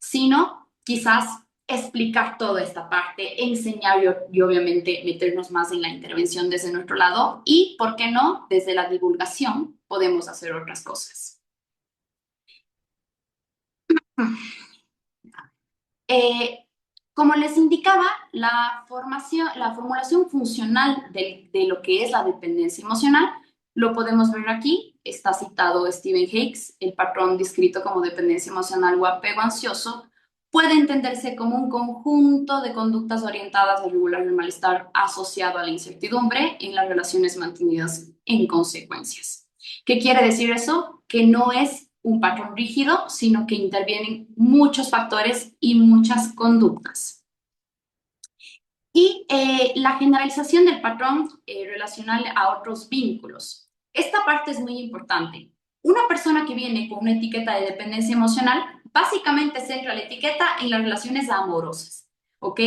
sino quizás explicar toda esta parte, enseñar y obviamente meternos más en la intervención desde nuestro lado y, ¿por qué no?, desde la divulgación podemos hacer otras cosas. Eh, Como les indicaba, la formulación funcional de lo que es la dependencia emocional, lo podemos ver aquí. Está citado Stephen Hicks, el patrón descrito como dependencia emocional o apego ansioso. Puede entenderse como un conjunto de conductas orientadas a regular el malestar asociado a la incertidumbre en las relaciones mantenidas en consecuencias. ¿Qué quiere decir eso? Que no es un patrón rígido, sino que intervienen muchos factores y muchas conductas. Y la generalización del patrón relacional a otros vínculos. Esta parte es muy importante. Una persona que viene con una etiqueta de dependencia emocional básicamente centra la etiqueta en las relaciones amorosas, ¿ok?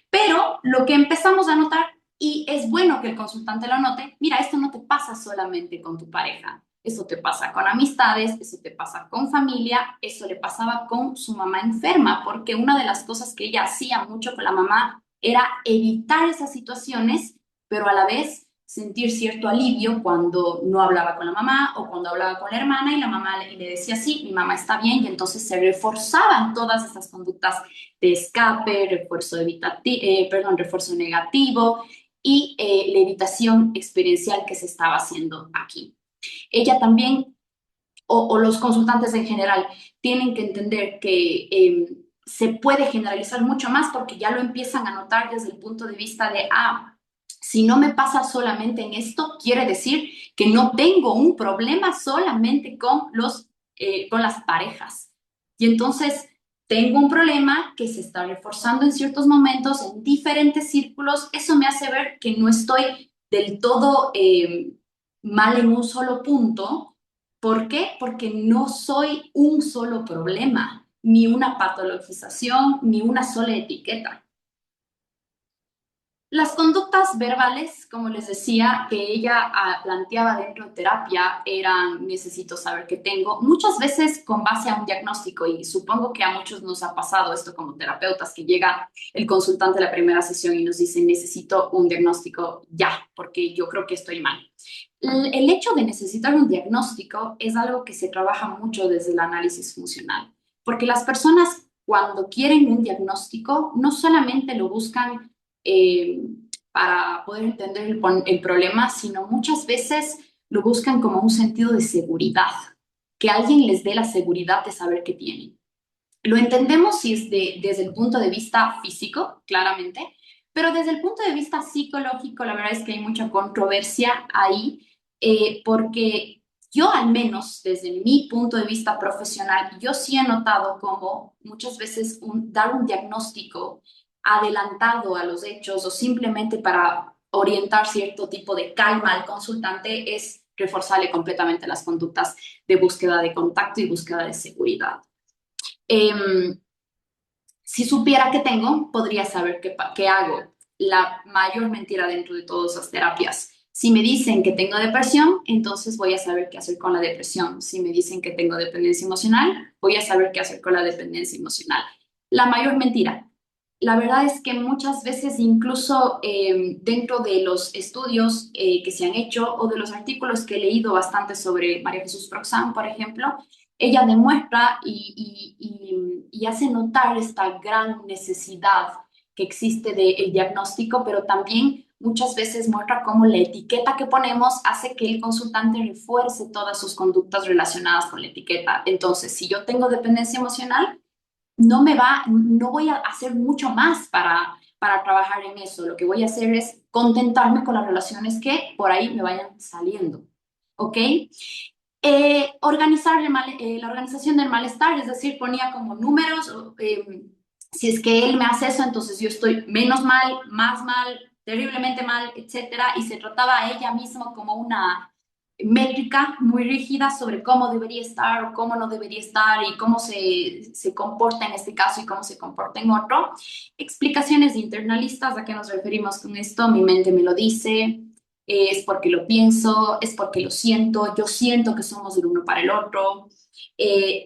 Pero lo que empezamos a notar, y es bueno que el consultante lo note, mira, esto no te pasa solamente con tu pareja, eso te pasa con amistades, eso te pasa con familia, eso le pasaba con su mamá enferma, porque una de las cosas que ella hacía mucho con la mamá era evitar esas situaciones, pero a la vez sentir cierto alivio cuando no hablaba con la mamá o cuando hablaba con la hermana y la mamá le decía, sí, mi mamá está bien, y entonces se reforzaban todas esas conductas de escape, refuerzo negativo y la evitación experiencial que se estaba haciendo aquí. Ella también, o los consultantes en general, tienen que entender que se puede generalizar mucho más porque ya lo empiezan a notar desde el punto de vista de, si no me pasa solamente en esto, quiere decir que no tengo un problema solamente con las parejas. Y entonces tengo un problema que se está reforzando en ciertos momentos, en diferentes círculos. Eso me hace ver que no estoy del todo mal en un solo punto. ¿Por qué? Porque no soy un solo problema, ni una patologización, ni una sola etiqueta. Las conductas verbales, como les decía, que ella planteaba dentro de terapia eran necesito saber qué tengo, muchas veces con base a un diagnóstico, y supongo que a muchos nos ha pasado esto como terapeutas, que llega el consultante a la primera sesión y nos dice necesito un diagnóstico ya, porque yo creo que estoy mal. El hecho de necesitar un diagnóstico es algo que se trabaja mucho desde el análisis funcional, porque las personas cuando quieren un diagnóstico no solamente lo buscan eh, para poder entender el problema, sino muchas veces lo buscan como un sentido de seguridad, que alguien les dé la seguridad de saber qué tienen. Lo entendemos si es desde el punto de vista físico, claramente, pero desde el punto de vista psicológico, la verdad es que hay mucha controversia ahí, porque yo al menos desde mi punto de vista profesional, yo sí he notado como muchas veces dar un diagnóstico adelantado a los hechos o simplemente para orientar cierto tipo de calma al consultante es reforzarle completamente las conductas de búsqueda de contacto y búsqueda de seguridad. Eh, si supiera qué tengo, podría saber qué hago. La mayor mentira dentro de todas esas terapias. Si me dicen que tengo depresión, entonces voy a saber qué hacer con la depresión. Si me dicen que tengo dependencia emocional, voy a saber qué hacer con la dependencia emocional. La mayor mentira. La verdad es que muchas veces, incluso dentro de los estudios que se han hecho o de los artículos que he leído bastante sobre María Jesús Proxán, por ejemplo, ella demuestra y hace notar esta gran necesidad que existe del diagnóstico, pero también muchas veces muestra cómo la etiqueta que ponemos hace que el consultante refuerce todas sus conductas relacionadas con la etiqueta. Entonces, si yo tengo dependencia emocional, no voy a hacer mucho más para trabajar en eso. Lo que voy a hacer es contentarme con las relaciones que por ahí me vayan saliendo. ¿Ok? La organización del malestar, es decir, ponía como números, si es que él me hace eso, entonces yo estoy menos mal, más mal, terriblemente mal, etcétera, y se trataba a ella misma como una métrica muy rígida sobre cómo debería estar o cómo no debería estar y cómo se comporta en este caso y cómo se comporta en otro. Explicaciones internalistas, ¿a qué nos referimos con esto? Mi mente me lo dice, es porque lo pienso, es porque lo siento, yo siento que somos el uno para el otro.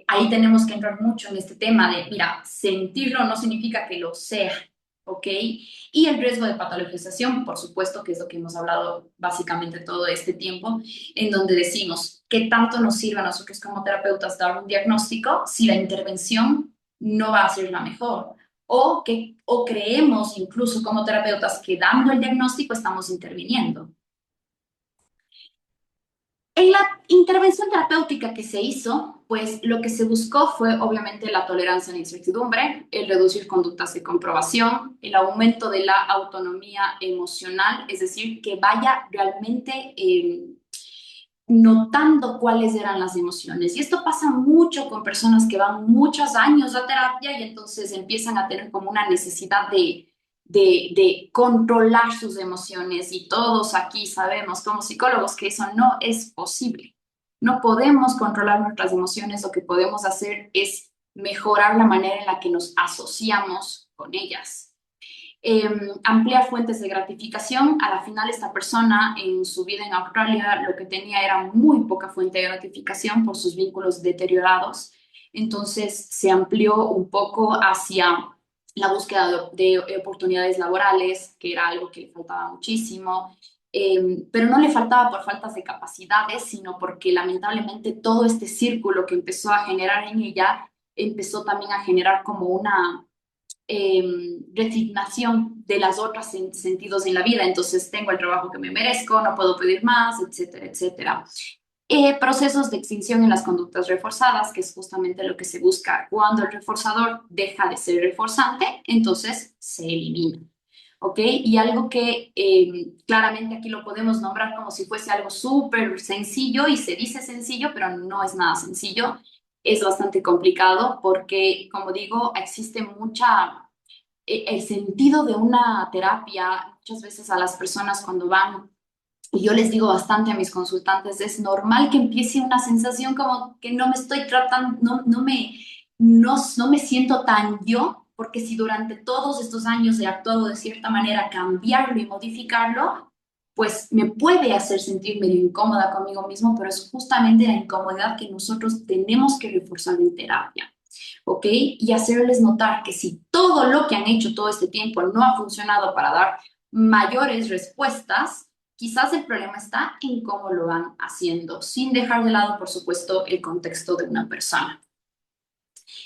Ahí tenemos que entrar mucho en este tema de, mira, sentirlo no significa que lo sea, ¿ok? Y el riesgo de patologización, por supuesto, que es lo que hemos hablado básicamente todo este tiempo, en donde decimos, ¿qué tanto nos sirve a nosotros como terapeutas dar un diagnóstico si la intervención no va a ser la mejor? o creemos incluso como terapeutas que dando el diagnóstico estamos interviniendo. En la intervención terapéutica que se hizo, pues lo que se buscó fue obviamente la tolerancia a la incertidumbre, el reducir conductas de comprobación, el aumento de la autonomía emocional, es decir, que vaya realmente notando cuáles eran las emociones. Y esto pasa mucho con personas que van muchos años a terapia y entonces empiezan a tener como una necesidad de controlar sus emociones. Y todos aquí sabemos como psicólogos que eso no es posible. No podemos controlar nuestras emociones, lo que podemos hacer es mejorar la manera en la que nos asociamos con ellas. Ampliar fuentes de gratificación. A la final, esta persona en su vida en Australia lo que tenía era muy poca fuente de gratificación por sus vínculos deteriorados. Entonces se amplió un poco hacia la búsqueda de oportunidades laborales, que era algo que le faltaba muchísimo. Pero no le faltaba por faltas de capacidades, sino porque lamentablemente todo este círculo que empezó a generar en ella empezó también a generar como una resignación de las otras sentidos en la vida. Entonces tengo el trabajo que me merezco, no puedo pedir más, etcétera, etcétera. Procesos de extinción en las conductas reforzadas, que es justamente lo que se busca cuando el reforzador deja de ser reforzante, entonces se elimina. ¿Ok? Y algo que claramente aquí lo podemos nombrar como si fuese algo súper sencillo y se dice sencillo, pero no es nada sencillo. Es bastante complicado porque, como digo, existe mucha el sentido de una terapia, muchas veces a las personas cuando van, y yo les digo bastante a mis consultantes, es normal que empiece una sensación como que no me estoy tratando, no me siento tan yo, porque si durante todos estos años he actuado de cierta manera, cambiarlo y modificarlo, pues me puede hacer sentir medio incómoda conmigo mismo, pero es justamente la incomodidad que nosotros tenemos que reforzar en terapia. ¿Ok? Y hacerles notar que si todo lo que han hecho todo este tiempo no ha funcionado para dar mayores respuestas, quizás el problema está en cómo lo van haciendo, sin dejar de lado, por supuesto, el contexto de una persona.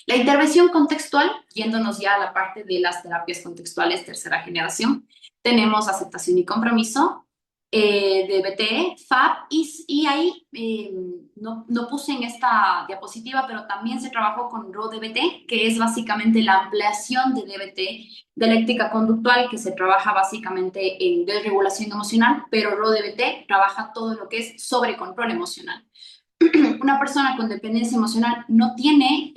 La intervención contextual, yéndonos ya a la parte de las terapias contextuales tercera generación, tenemos aceptación y compromiso, DBT, FAB, y ahí no puse en esta diapositiva, pero también se trabajó con RODBT, que es básicamente la ampliación de DBT, dialéctica conductual, que se trabaja básicamente en desregulación emocional, pero RODBT trabaja todo lo que es sobre control emocional. Una persona con dependencia emocional no tiene,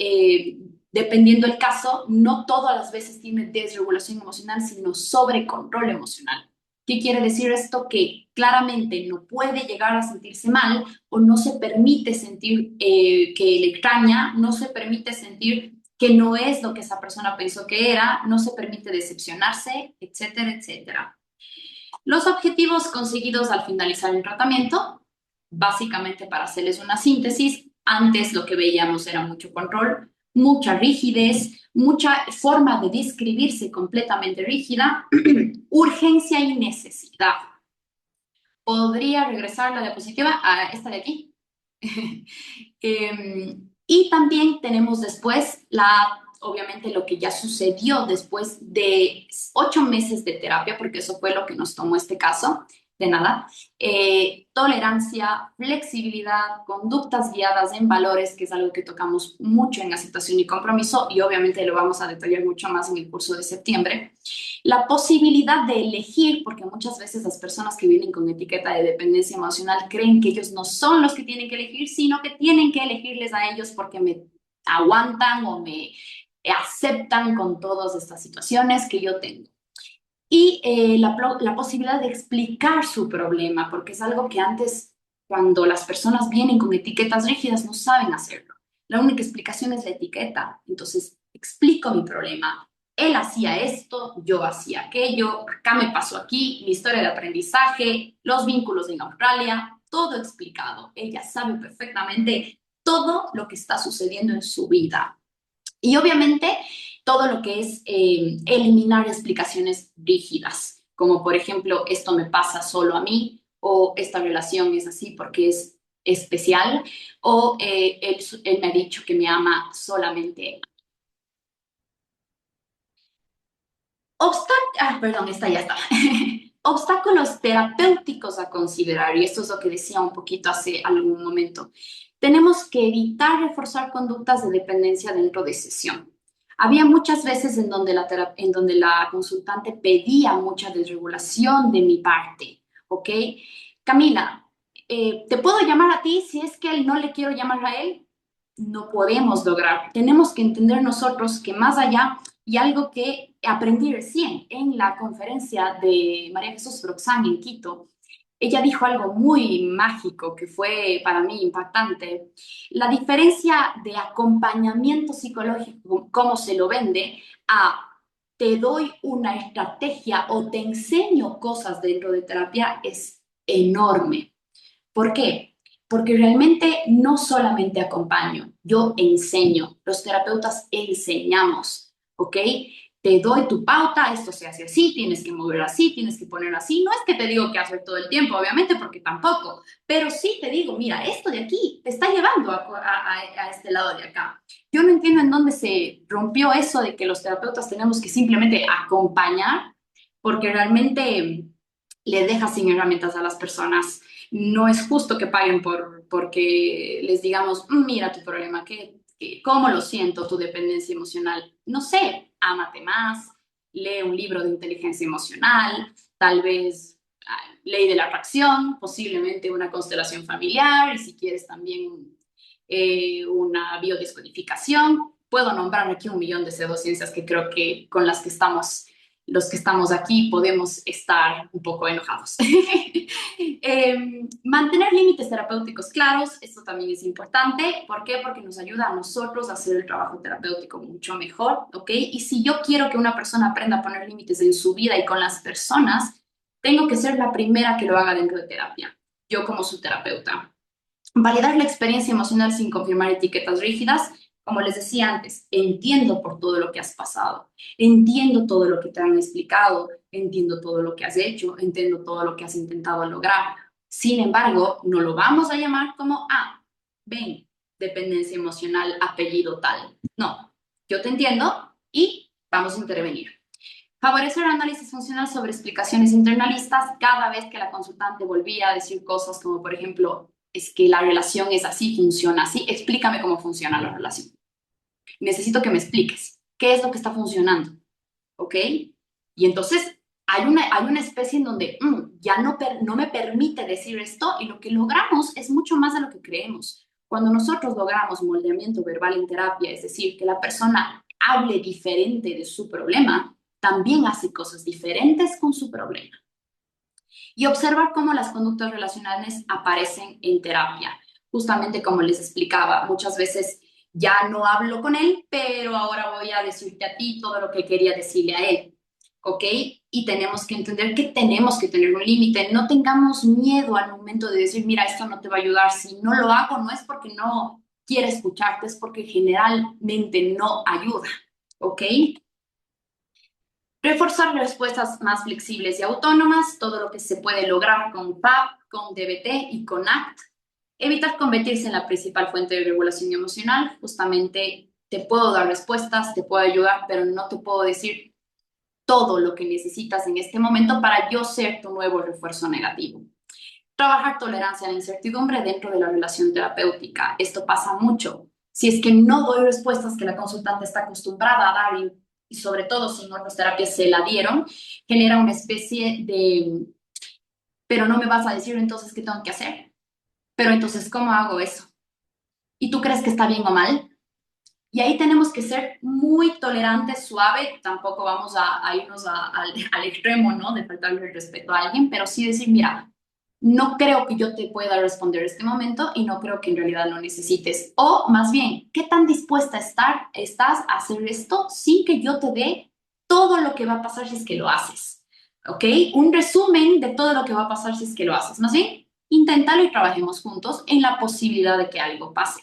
dependiendo el caso, no todas las veces tiene desregulación emocional, sino sobrecontrol emocional. ¿Qué quiere decir esto? Que claramente no puede llegar a sentirse mal o no se permite sentir que le extraña, no se permite sentir que no es lo que esa persona pensó que era, no se permite decepcionarse, etcétera, etcétera. Los objetivos conseguidos al finalizar el tratamiento, básicamente para hacerles una síntesis, antes lo que veíamos era mucho control, mucha rigidez, mucha forma de describirse completamente rígida, urgencia y necesidad. ¿Podría regresar la diapositiva a esta de aquí? Y también tenemos después obviamente lo que ya sucedió después de 8 meses de terapia, porque eso fue lo que nos tomó este caso, de nada. Tolerancia, flexibilidad, conductas guiadas en valores, que es algo que tocamos mucho en aceptación y compromiso, y obviamente lo vamos a detallar mucho más en el curso de septiembre. La posibilidad de elegir, porque muchas veces las personas que vienen con etiqueta de dependencia emocional creen que ellos no son los que tienen que elegir, sino que tienen que elegirles a ellos porque me aguantan o me aceptan con todas estas situaciones que yo tengo. Y la posibilidad de explicar su problema, porque es algo que antes, cuando las personas vienen con etiquetas rígidas, no saben hacerlo. La única explicación es la etiqueta. Entonces, explico mi problema. Él hacía esto, yo hacía aquello, acá me pasó aquí, mi historia de aprendizaje, los vínculos en Australia, todo explicado. Ella sabe perfectamente todo lo que está sucediendo en su vida. Y obviamente todo lo que es eliminar explicaciones rígidas, como por ejemplo, esto me pasa solo a mí, o esta relación es así porque es especial, o él me ha dicho que me ama solamente. Perdón, esta ya está. Obstáculos terapéuticos a considerar, y esto es lo que decía un poquito hace algún momento. Tenemos que evitar reforzar conductas de dependencia dentro de sesión. Había muchas veces en donde la consultante pedía mucha desregulación de mi parte, ¿ok? Camila, ¿te puedo llamar a ti si es que él no le quiero llamar a él? No podemos lograr. Tenemos que entender nosotros que más allá, y algo que aprendí recién en la conferencia de María Jesús Roxán en Quito, ella dijo algo muy mágico que fue para mí impactante. La diferencia de acompañamiento psicológico, cómo se lo vende, a te doy una estrategia o te enseño cosas dentro de terapia es enorme. ¿Por qué? Porque realmente no solamente acompaño, yo enseño. Los terapeutas enseñamos, ¿ok? Te doy tu pauta, esto se hace así, tienes que mover así, tienes que poner así. No es que te digo que hacer todo el tiempo, obviamente, porque tampoco, pero sí te digo, mira, esto de aquí te está llevando a este lado de acá. Yo no entiendo en dónde se rompió eso de que los terapeutas tenemos que simplemente acompañar, porque realmente le deja sin herramientas a las personas. No es justo que paguen porque les digamos, mira tu problema, ¿cómo lo siento, tu dependencia emocional? No sé, ámate más, lee un libro de inteligencia emocional, tal vez ley de la atracción, posiblemente una constelación familiar y si quieres también una biodescodificación. Puedo nombrar aquí un millón de pseudociencias que creo que con las que estamos los que estamos aquí podemos estar un poco enojados. Mantener límites terapéuticos claros, esto también es importante. ¿Por qué? Porque nos ayuda a nosotros a hacer el trabajo terapéutico mucho mejor, ¿ok? Y si yo quiero que una persona aprenda a poner límites en su vida y con las personas, tengo que ser la primera que lo haga dentro de terapia, yo como su terapeuta. Validar la experiencia emocional sin confirmar etiquetas rígidas. Como les decía antes, entiendo por todo lo que has pasado, entiendo todo lo que te han explicado, entiendo todo lo que has hecho, entiendo todo lo que has intentado lograr. Sin embargo, no lo vamos a llamar como, ven, dependencia emocional, apellido tal. No, yo te entiendo y vamos a intervenir. Favorecer análisis funcional sobre explicaciones internalistas cada vez que la consultante volvía a decir cosas como, por ejemplo, es que la relación es así, funciona así, explícame cómo funciona la relación. Necesito que me expliques qué es lo que está funcionando, ¿ok? Y entonces hay una especie en donde ya no me permite decir esto y lo que logramos es mucho más de lo que creemos. Cuando nosotros logramos moldeamiento verbal en terapia, es decir, que la persona hable diferente de su problema, también hace cosas diferentes con su problema. Y observar cómo las conductas relacionales aparecen en terapia. Justamente como les explicaba, muchas veces ya no hablo con él, pero ahora voy a decirte a ti todo lo que quería decirle a él. ¿Ok? Y tenemos que entender que tenemos que tener un límite. No tengamos miedo al momento de decir, mira, esto no te va a ayudar. Si no lo hago, no es porque no quiere escucharte, es porque generalmente no ayuda. ¿Ok? Reforzar respuestas más flexibles y autónomas, todo lo que se puede lograr con PAP, con DBT y con ACT. Evitar convertirse en la principal fuente de regulación emocional. Justamente te puedo dar respuestas, te puedo ayudar, pero no te puedo decir todo lo que necesitas en este momento para yo ser tu nuevo refuerzo negativo. Trabajar tolerancia a la incertidumbre dentro de la relación terapéutica. Esto pasa mucho. Si es que no doy respuestas que la consultante está acostumbrada a dar y sobre todo si en otras terapias se la dieron, genera una especie de, pero no me vas a decir entonces qué tengo que hacer. Pero entonces, ¿cómo hago eso? ¿Y tú crees que está bien o mal? Y ahí tenemos que ser muy tolerantes, suave, tampoco vamos a irnos al extremo, ¿no? De faltarle el respeto a alguien, pero sí decir, mira, no creo que yo te pueda responder este momento y no creo que en realidad lo necesites. O más bien, ¿qué tan dispuesta estás a hacer esto sin que yo te dé todo lo que va a pasar si es que lo haces? ¿Ok? Un resumen de todo lo que va a pasar si es que lo haces. Más bien, inténtalo y trabajemos juntos en la posibilidad de que algo pase.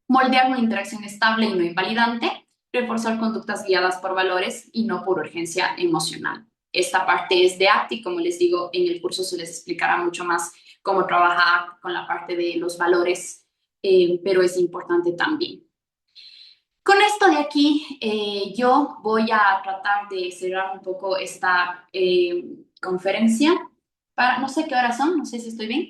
Moldear una interacción estable y no invalidante, reforzar conductas guiadas por valores y no por urgencia emocional. Esta parte es de ACT y como les digo, en el curso se les explicará mucho más cómo trabajar con la parte de los valores, pero es importante también. Con esto de aquí, yo voy a tratar de cerrar un poco esta conferencia. No sé qué horas son, no sé si estoy bien.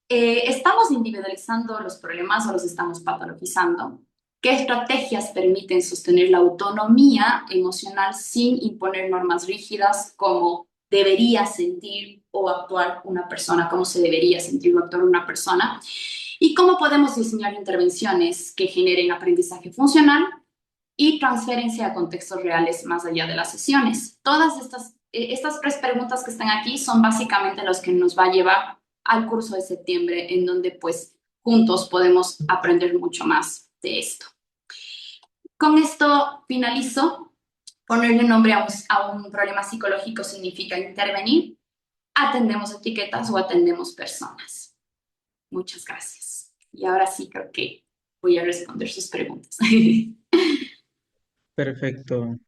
¿Estamos individualizando los problemas o los estamos patologizando? ¿Qué estrategias permiten sostener la autonomía emocional sin imponer normas rígidas como debería sentir o actuar una persona, cómo se debería sentir o actuar una persona? ¿Y cómo podemos diseñar intervenciones que generen aprendizaje funcional y transferencia a contextos reales más allá de las sesiones? Todas estas tres preguntas que están aquí son básicamente los que nos va a llevar al curso de septiembre, en donde pues juntos podemos aprender mucho más de esto. Con esto finalizo. Ponerle nombre a un problema psicológico significa intervenir. Atendemos etiquetas o atendemos personas. Muchas gracias. Y ahora sí creo que voy a responder sus preguntas. Perfecto.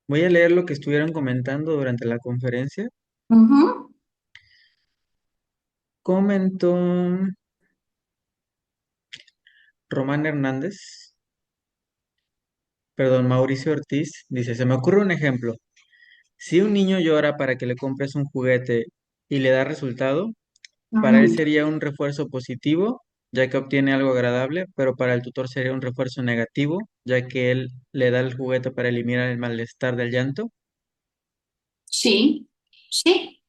Voy a leer lo que estuvieron comentando durante la conferencia. Ujú. Comentó Román Hernández, perdón, Mauricio Ortiz, dice, se me ocurre un ejemplo. Si un niño llora para que le compres un juguete y le da resultado, para él Ujú. sería un refuerzo positivo, ya que obtiene algo agradable, pero para el tutor sería un refuerzo negativo, ya que él le da el juguete para eliminar el malestar del llanto. Sí, sí,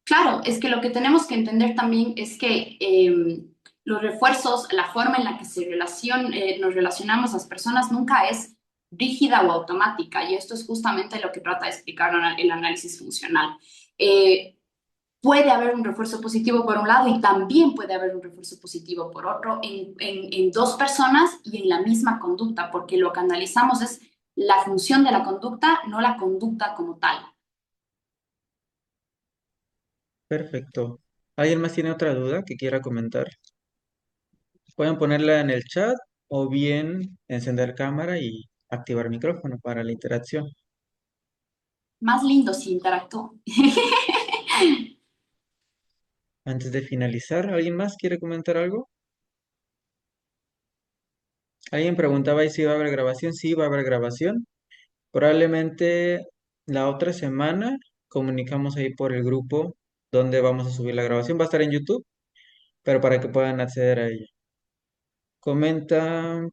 claro, es que lo que tenemos que entender también es que los refuerzos, la forma en la que nos relacionamos las personas nunca es rígida o automática, y esto es justamente lo que trata de explicar el análisis funcional. Eh, Puede haber un refuerzo positivo por un lado y también puede haber un refuerzo positivo por otro en dos personas y en la misma conducta, porque lo que analizamos es la función de la conducta, no la conducta como tal. Perfecto. ¿Alguien más tiene otra duda que quiera comentar? Pueden ponerla en el chat o bien encender cámara y activar micrófono para la interacción. Más lindo si interactúo. Antes de finalizar, ¿alguien más quiere comentar algo? Alguien preguntaba ahí si va a haber grabación. Sí, va a haber grabación. Probablemente la otra semana comunicamos ahí por el grupo donde vamos a subir la grabación. Va a estar en YouTube, pero para que puedan acceder a ella. Comenta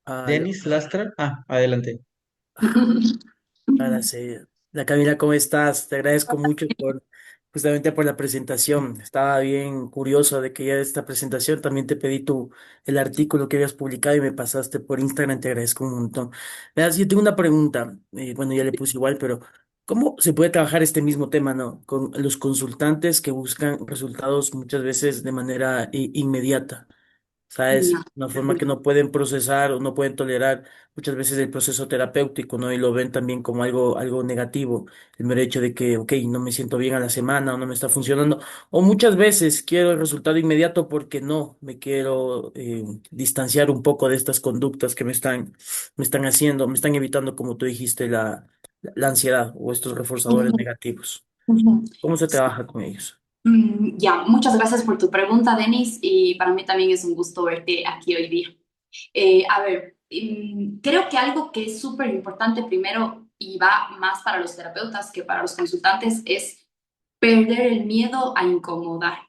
Al- Denis Lastra. Ah, adelante. Ahora sí. La Camila, ¿cómo estás? Te agradezco mucho por justamente por la presentación. Estaba bien curioso de que ya de esta presentación también te pedí el artículo que habías publicado y me pasaste por Instagram. Te agradezco un montón. Verás, yo tengo una pregunta. Bueno, ya le puse igual, pero ¿cómo se puede trabajar este mismo tema, no? Con los consultantes que buscan resultados muchas veces de manera inmediata. Ya. ¿Sabes? Una forma que no pueden procesar o no pueden tolerar muchas veces el proceso terapéutico, ¿no? Y lo ven también como algo negativo, el mero hecho de que, ok, no me siento bien a la semana o no me está funcionando, o muchas veces quiero el resultado inmediato porque no, me quiero distanciar un poco de estas conductas que me están haciendo, me están evitando, como tú dijiste, la ansiedad o estos reforzadores Ujú, negativos. ujú. ¿Cómo se trabaja con ellos? Ya, muchas gracias por tu pregunta, Denis, y para mí también es un gusto verte aquí hoy día. A ver, creo que algo que es súper importante primero y va más para los terapeutas que para los consultantes es perder el miedo a incomodar.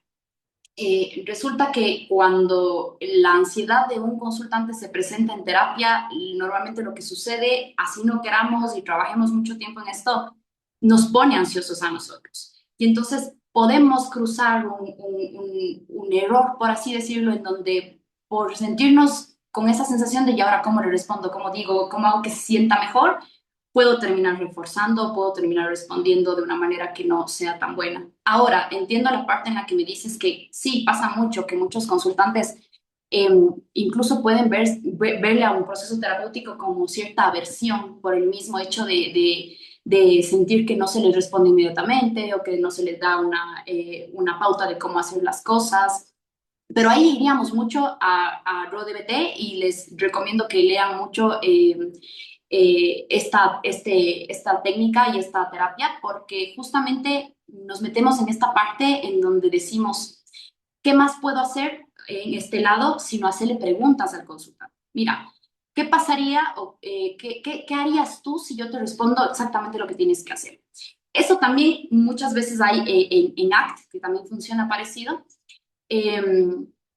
Resulta que cuando la ansiedad de un consultante se presenta en terapia, normalmente lo que sucede, así no queramos y trabajemos mucho tiempo en esto, nos pone ansiosos a nosotros. Y entonces podemos cruzar un error, por así decirlo, en donde por sentirnos con esa sensación de, ¿y ahora cómo le respondo? ¿Cómo digo? ¿Cómo hago que se sienta mejor? Puedo terminar reforzando, puedo terminar respondiendo de una manera que no sea tan buena. Ahora, entiendo la parte en la que me dices que sí, pasa mucho, que muchos consultantes eh, incluso pueden verle a un proceso terapéutico como cierta aversión por el mismo hecho de sentir que no se les responde inmediatamente o que no se les da una pauta de cómo hacer las cosas. Pero ahí iríamos mucho a RoDBT y les recomiendo que lean mucho esta técnica y esta terapia porque justamente nos metemos en esta parte en donde decimos, ¿qué más puedo hacer en este lado sino hacerle preguntas al consultante? Mira, ¿qué pasaría o qué harías tú si yo te respondo exactamente lo que tienes que hacer? Eso también muchas veces hay en ACT, que también funciona parecido.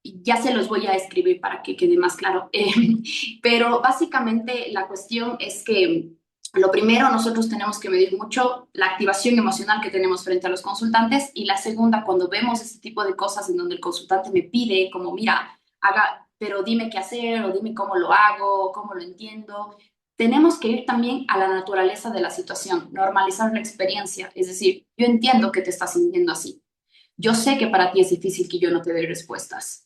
Ya se los voy a escribir para que quede más claro. Pero básicamente la cuestión es que lo primero, nosotros tenemos que medir mucho la activación emocional que tenemos frente a los consultantes y la segunda, cuando vemos este tipo de cosas en donde el consultante me pide como, mira, haga, pero dime qué hacer o dime cómo lo hago, cómo lo entiendo. Tenemos que ir también a la naturaleza de la situación, normalizar la experiencia. Es decir, yo entiendo que te estás sintiendo así. Yo sé que para ti es difícil que yo no te dé respuestas.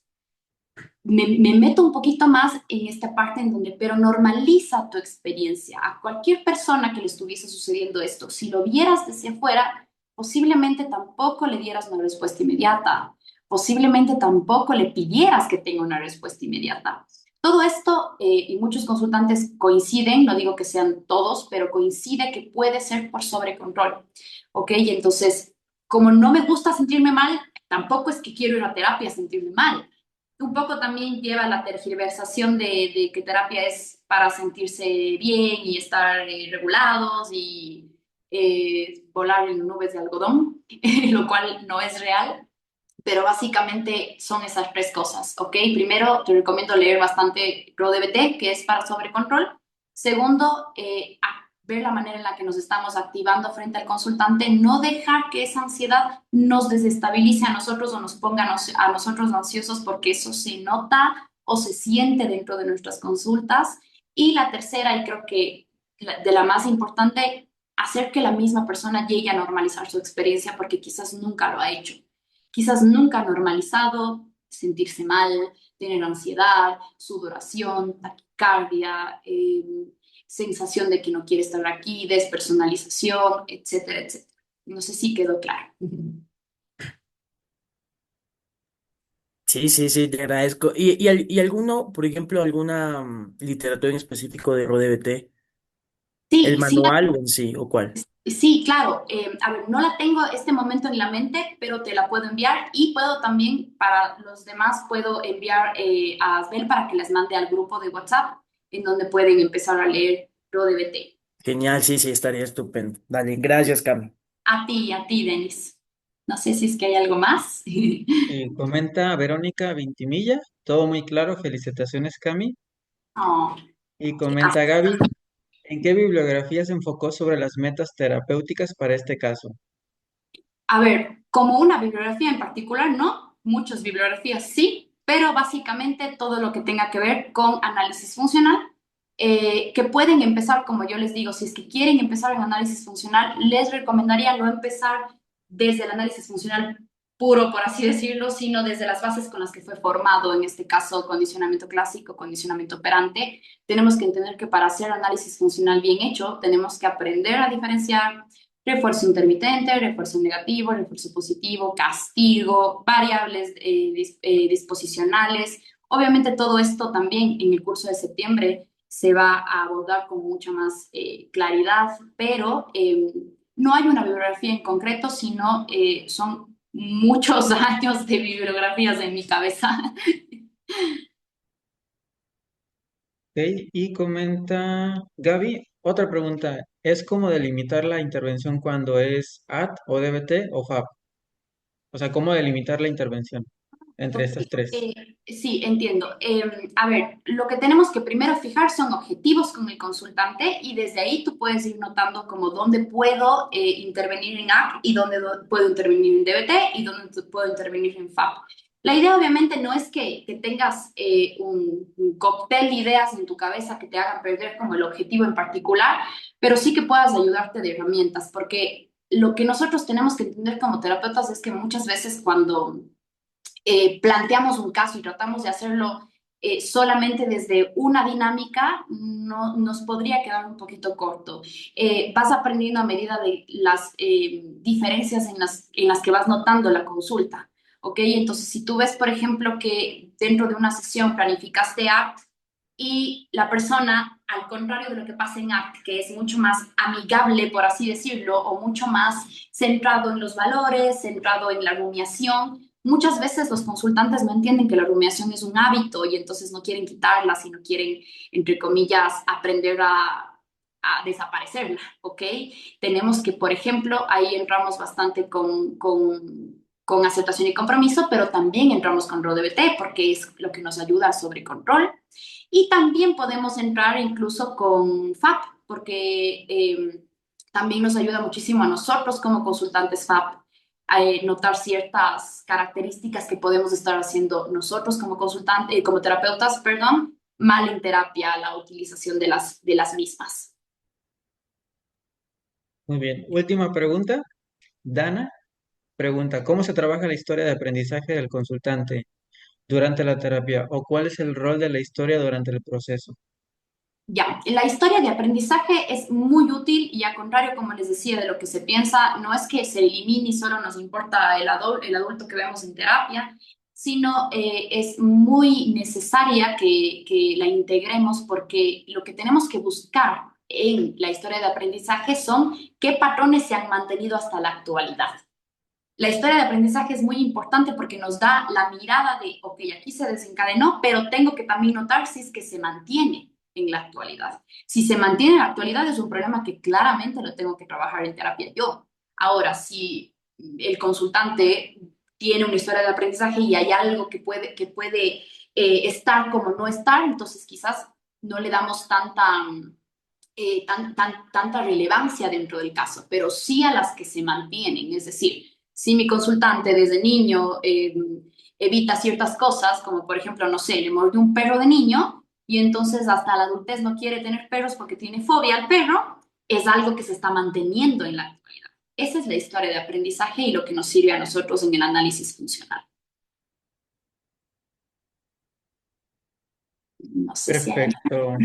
Me meto un poquito más en esta parte en donde, pero normaliza tu experiencia. A cualquier persona que le estuviese sucediendo esto, si lo vieras desde afuera, posiblemente tampoco le dieras una respuesta inmediata, posiblemente tampoco le pidieras que tenga una respuesta inmediata. Todo esto, y muchos consultantes coinciden, no digo que sean todos, pero coincide que puede ser por sobrecontrol. ¿Ok? Y entonces, como no me gusta sentirme mal, tampoco es que quiero ir a terapia a sentirme mal. Un poco también lleva la tergiversación de que terapia es para sentirse bien y estar regulados y volar en nubes de algodón, lo cual no es real, pero básicamente son esas tres cosas, ¿ok? Primero, te recomiendo leer bastante ProDBT, que es para sobrecontrol. Segundo, ver la manera en la que nos estamos activando frente al consultante, no dejar que esa ansiedad nos desestabilice a nosotros o nos ponga a nosotros ansiosos, porque eso se nota o se siente dentro de nuestras consultas. Y la tercera, y creo que de la más importante, hacer que la misma persona llegue a normalizar su experiencia porque quizás nunca lo ha hecho. Quizás nunca ha normalizado sentirse mal, tener ansiedad, sudoración, taquicardia, sensación de que no quiere estar aquí, despersonalización, etcétera, etcétera. No sé si quedó claro. Sí, sí, sí, te agradezco. Y alguno, por ejemplo, alguna literatura en específico de RoDBT? ¿El Sí, sí, manual o en sí, o cuál? sí, claro. A ver, no la tengo este momento en la mente, pero te la puedo enviar y puedo también, para los demás, puedo enviar a Asbel para que les mande al grupo de WhatsApp en donde pueden empezar a leer ProDBT. Genial, sí, sí, estaría estupendo. Dale, gracias, Cami. A ti, Denis. No sé si es que hay algo más. Comenta Verónica Vintimilla, todo muy claro, felicitaciones Cami. Oh, Y ah, comenta Gaby, ¿en qué bibliografía se enfocó sobre las metas terapéuticas para este caso? a ver, como una bibliografía en particular, no, muchas bibliografías sí, pero básicamente todo lo que tenga que ver con análisis funcional, que pueden empezar, como yo les digo, si es que quieren empezar en análisis funcional, les recomendaría no empezar desde el análisis funcional puro, por así decirlo, sino desde las bases con las que fue formado, en este caso, condicionamiento clásico, condicionamiento operante. Tenemos que entender que para hacer análisis funcional bien hecho, tenemos que aprender a diferenciar refuerzo intermitente, refuerzo negativo, refuerzo positivo, castigo, variables disposicionales. Obviamente todo esto también en el curso de septiembre se va a abordar con mucha más claridad, pero no hay una bibliografía en concreto, sino son muchos años de bibliografías en mi cabeza. Ok, y comenta Gaby, otra pregunta, ¿es cómo delimitar la intervención cuando es AT o DBT o FAB? O sea, ¿cómo delimitar la intervención entre Ok, estas tres? sí, entiendo. A ver, lo que tenemos que primero fijar son objetivos con el consultante y desde ahí tú puedes ir notando como dónde puedo intervenir en AC y dónde puedo intervenir en DBT y dónde puedo intervenir en FAB. La idea obviamente no es que tengas un cóctel de ideas en tu cabeza que te hagan perder como el objetivo en particular, pero sí que puedas ayudarte de herramientas, porque lo que nosotros tenemos que entender como terapeutas es que muchas veces cuando planteamos un caso y tratamos de hacerlo solamente desde una dinámica, no, nos podría quedar un poquito corto. Vas aprendiendo a medida de las diferencias en las que vas notando la consulta. ¿Ok? Entonces, si tú ves, por ejemplo, que dentro de una sesión planificaste ACT y la persona, al contrario de lo que pasa en ACT, que es mucho más amigable, por así decirlo, o mucho más centrado en los valores, centrado en la rumiación, Muchas veces los consultantes no entienden que la rumiación es un hábito y entonces no quieren quitarla, sino quieren, entre comillas, aprender a desaparecerla, ¿ok? Tenemos que, por ejemplo, ahí entramos bastante con aceptación y compromiso, pero también entramos con RODBT porque es lo que nos ayuda sobre control. Y también podemos entrar incluso con FAP porque también nos ayuda muchísimo a nosotros como consultantes FAP a notar ciertas características que podemos estar haciendo nosotros como consultantes, como terapeutas, perdón, mal en terapia la utilización de las mismas. Muy bien. Última pregunta. Dana pregunta, ¿cómo se trabaja la historia de aprendizaje del consultante durante la terapia o cuál es el rol de la historia durante el proceso? Ya, la historia de aprendizaje es muy útil y al contrario, como les decía, de lo que se piensa, no es que se elimine y solo nos importa el adulto que vemos en terapia, sino es muy necesaria que la integremos porque lo que tenemos que buscar en la historia de aprendizaje son qué patrones se han mantenido hasta la actualidad. La historia de aprendizaje es muy importante porque nos da la mirada de, ok, aquí se desencadenó, pero tengo que también notar si es que se mantiene en la actualidad. Si se mantiene en la actualidad es un problema que claramente lo tengo que trabajar en terapia yo. Ahora, si el consultante tiene una historia de aprendizaje y hay algo que puede estar como no estar, entonces quizás no le damos tanta relevancia dentro del caso, pero sí a las que se mantienen. Es decir, si mi consultante desde niño evita ciertas cosas, como por ejemplo, no sé, le mordió un perro de niño y entonces hasta la adultez no quiere tener perros porque tiene fobia al perro, es algo que se está manteniendo en la actualidad. Esa es la historia de aprendizaje y lo que nos sirve a nosotros en el análisis funcional. No sé si hay... Perfecto.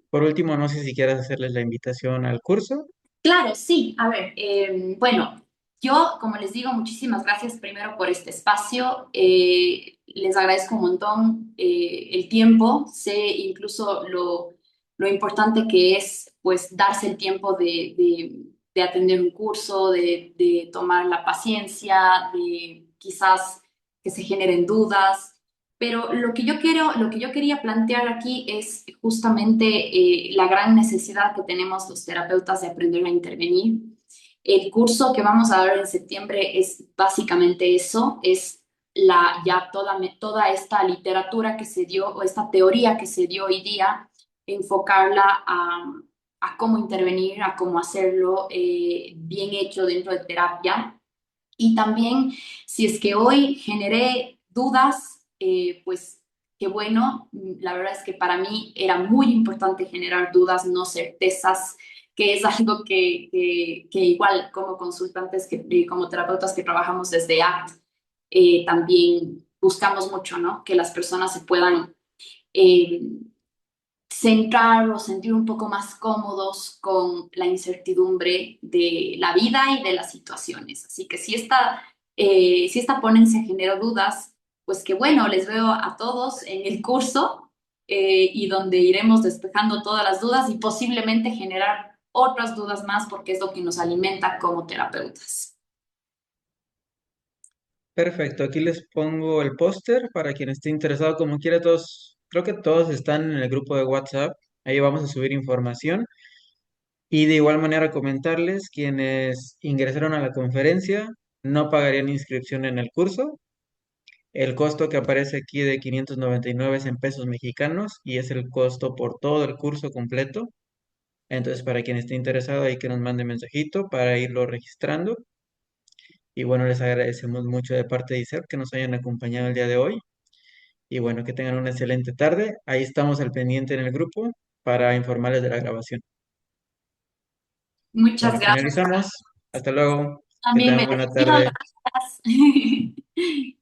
Por último, no sé si quieras hacerles la invitación al curso. Claro, sí. A ver, bueno, yo, como les digo, muchísimas gracias primero por este espacio. Les agradezco un montón el tiempo. Sé incluso lo importante que es, pues, darse el tiempo de atender un curso, de tomar la paciencia, de quizás que se generen dudas. Pero lo que yo quería plantear aquí es justamente la gran necesidad que tenemos los terapeutas de aprender a intervenir. El curso que vamos a dar en septiembre es básicamente eso, es toda esta literatura que se dio o esta teoría que se dio hoy día, enfocarla a cómo intervenir, a cómo hacerlo bien hecho dentro de terapia. Y también, si es que hoy generé dudas, pues qué bueno. La verdad es que para mí era muy importante generar dudas, no certezas, que es algo que igual como consultantes, como terapeutas que trabajamos desde ACT, también buscamos mucho, ¿no? Que las personas se puedan eh, centrar o sentir un poco más cómodos con la incertidumbre de la vida y de las situaciones. Así que si esta ponencia generó dudas, pues que bueno, les veo a todos en el curso y donde iremos despejando todas las dudas y posiblemente generar otras dudas más porque es lo que nos alimenta como terapeutas. Perfecto, aquí les pongo el póster para quien esté interesado, como quiera, todos, creo que todos están en el grupo de WhatsApp, ahí vamos a subir información y de igual manera comentarles quienes ingresaron a la conferencia no pagarían inscripción en el curso. El costo que aparece aquí de 599 es en pesos mexicanos y es el costo por todo el curso completo. Entonces, para quien esté interesado, ahí que nos mande mensajito para irlo registrando. Y bueno, les agradecemos mucho de parte de ISEP que nos hayan acompañado el día de hoy. Y bueno, que tengan una excelente tarde. Ahí estamos al pendiente en el grupo para informarles de la grabación. Muchas Bueno, gracias. finalizamos. Hasta luego. Que También tengan me buena despido. tarde. Gracias.